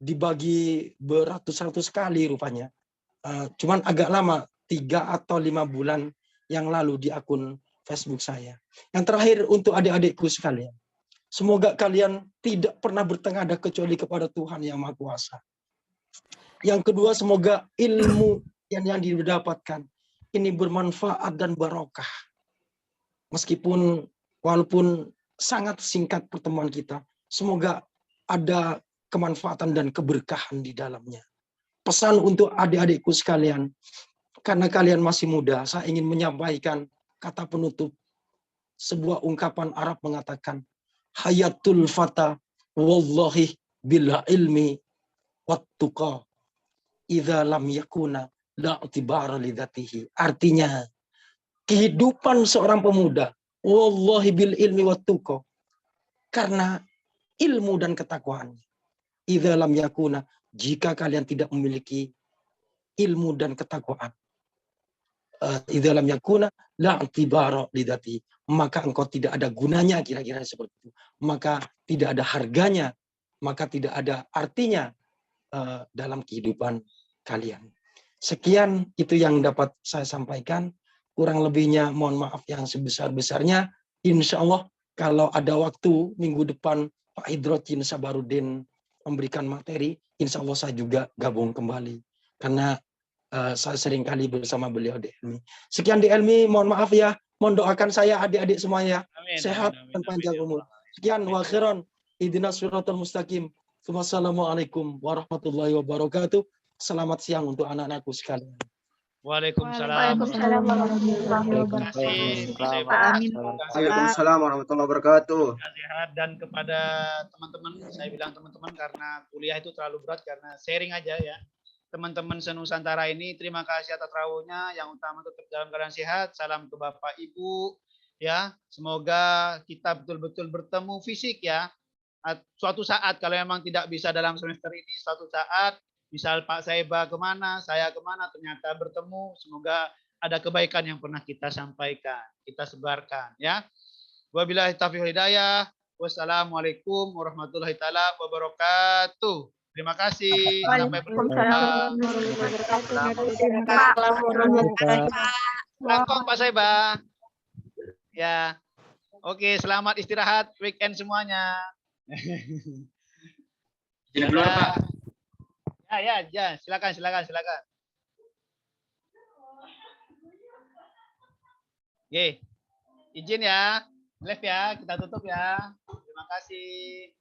dibagi beratus-ratus kali rupanya. Cuman agak lama, 3 atau 5 bulan yang lalu di akun Facebook saya. Yang terakhir untuk adik-adikku sekalian, semoga kalian tidak pernah bertengadah kecuali kepada Tuhan Yang Maha Kuasa. Yang kedua, semoga ilmu yang didapatkan ini bermanfaat dan barokah. Walaupun sangat singkat pertemuan kita, semoga ada kemanfaatan dan keberkahan di dalamnya. Pesan untuk adik-adikku sekalian, karena kalian masih muda, saya ingin menyampaikan kata penutup. Sebuah ungkapan Arab mengatakan, hayatul fata wallahi bila ilmi wattuqa idza lam yakuna la i'tibara lidzatihi. Artinya, kehidupan seorang pemuda, wallahi bil ilmi wattuqa, karena ilmu dan ketakwaannya. Idza lam yakuna, jika kalian tidak memiliki ilmu dan ketakwaan, idza lam yakuna la i'tibara lidzatihi, maka engkau tidak ada gunanya, kira-kira seperti itu. Maka tidak ada harganya, maka tidak ada artinya dalam kehidupan kalian. Sekian itu yang dapat saya sampaikan. Kurang lebihnya mohon maaf yang sebesar-besarnya. Insya Allah kalau ada waktu minggu depan Pak Hidrotin Sabarudin memberikan materi, insya Allah saya juga gabung kembali. Karena saya sering kali bersama beliau di Ilmi. Sekian di Ilmi, mohon maaf ya. Mohon doakan saya adik-adik semuanya. Amin, Sehat amin, dan amin, panjang amin, umur. Sekian wa khairan. Ihdinas siratal mustaqim. Wassalamualaikum warahmatullahi wabarakatuh. Selamat siang untuk anak-anakku sekalian. Waalaikumsalam. Waalaikumsalam warahmatullahi Terima kasih, wabarakatuh. Mas Eba. Amin. Waalaikumsalam warahmatullahi wabarakatuh. Sehat, dan kepada teman-teman, saya bilang teman-teman karena kuliah itu terlalu berat, karena sharing aja ya. Teman-teman senusantara ini, terima kasih atas rawuhnya. Yang utama tetap dalam keadaan sehat. Salam ke Bapak Ibu ya. Semoga kita betul-betul bertemu fisik ya. Suatu saat kalau memang tidak bisa dalam semester ini, suatu saat misal Pak Saiba kemana, saya kemana, ternyata bertemu. Semoga ada kebaikan yang pernah kita sampaikan, kita sebarkan ya. Wabillahi taufiq wal hidayah. Wassalamualaikum warahmatullahi taala wabarakatuh. Terima kasih. Sampai berjumpa. Langkong Pak Saiba. Ya. Oke, selamat istirahat weekend semuanya. Izin keluar, Pak. Ya, silakan. Oke, izin ya, live ya, kita tutup ya. Terima kasih.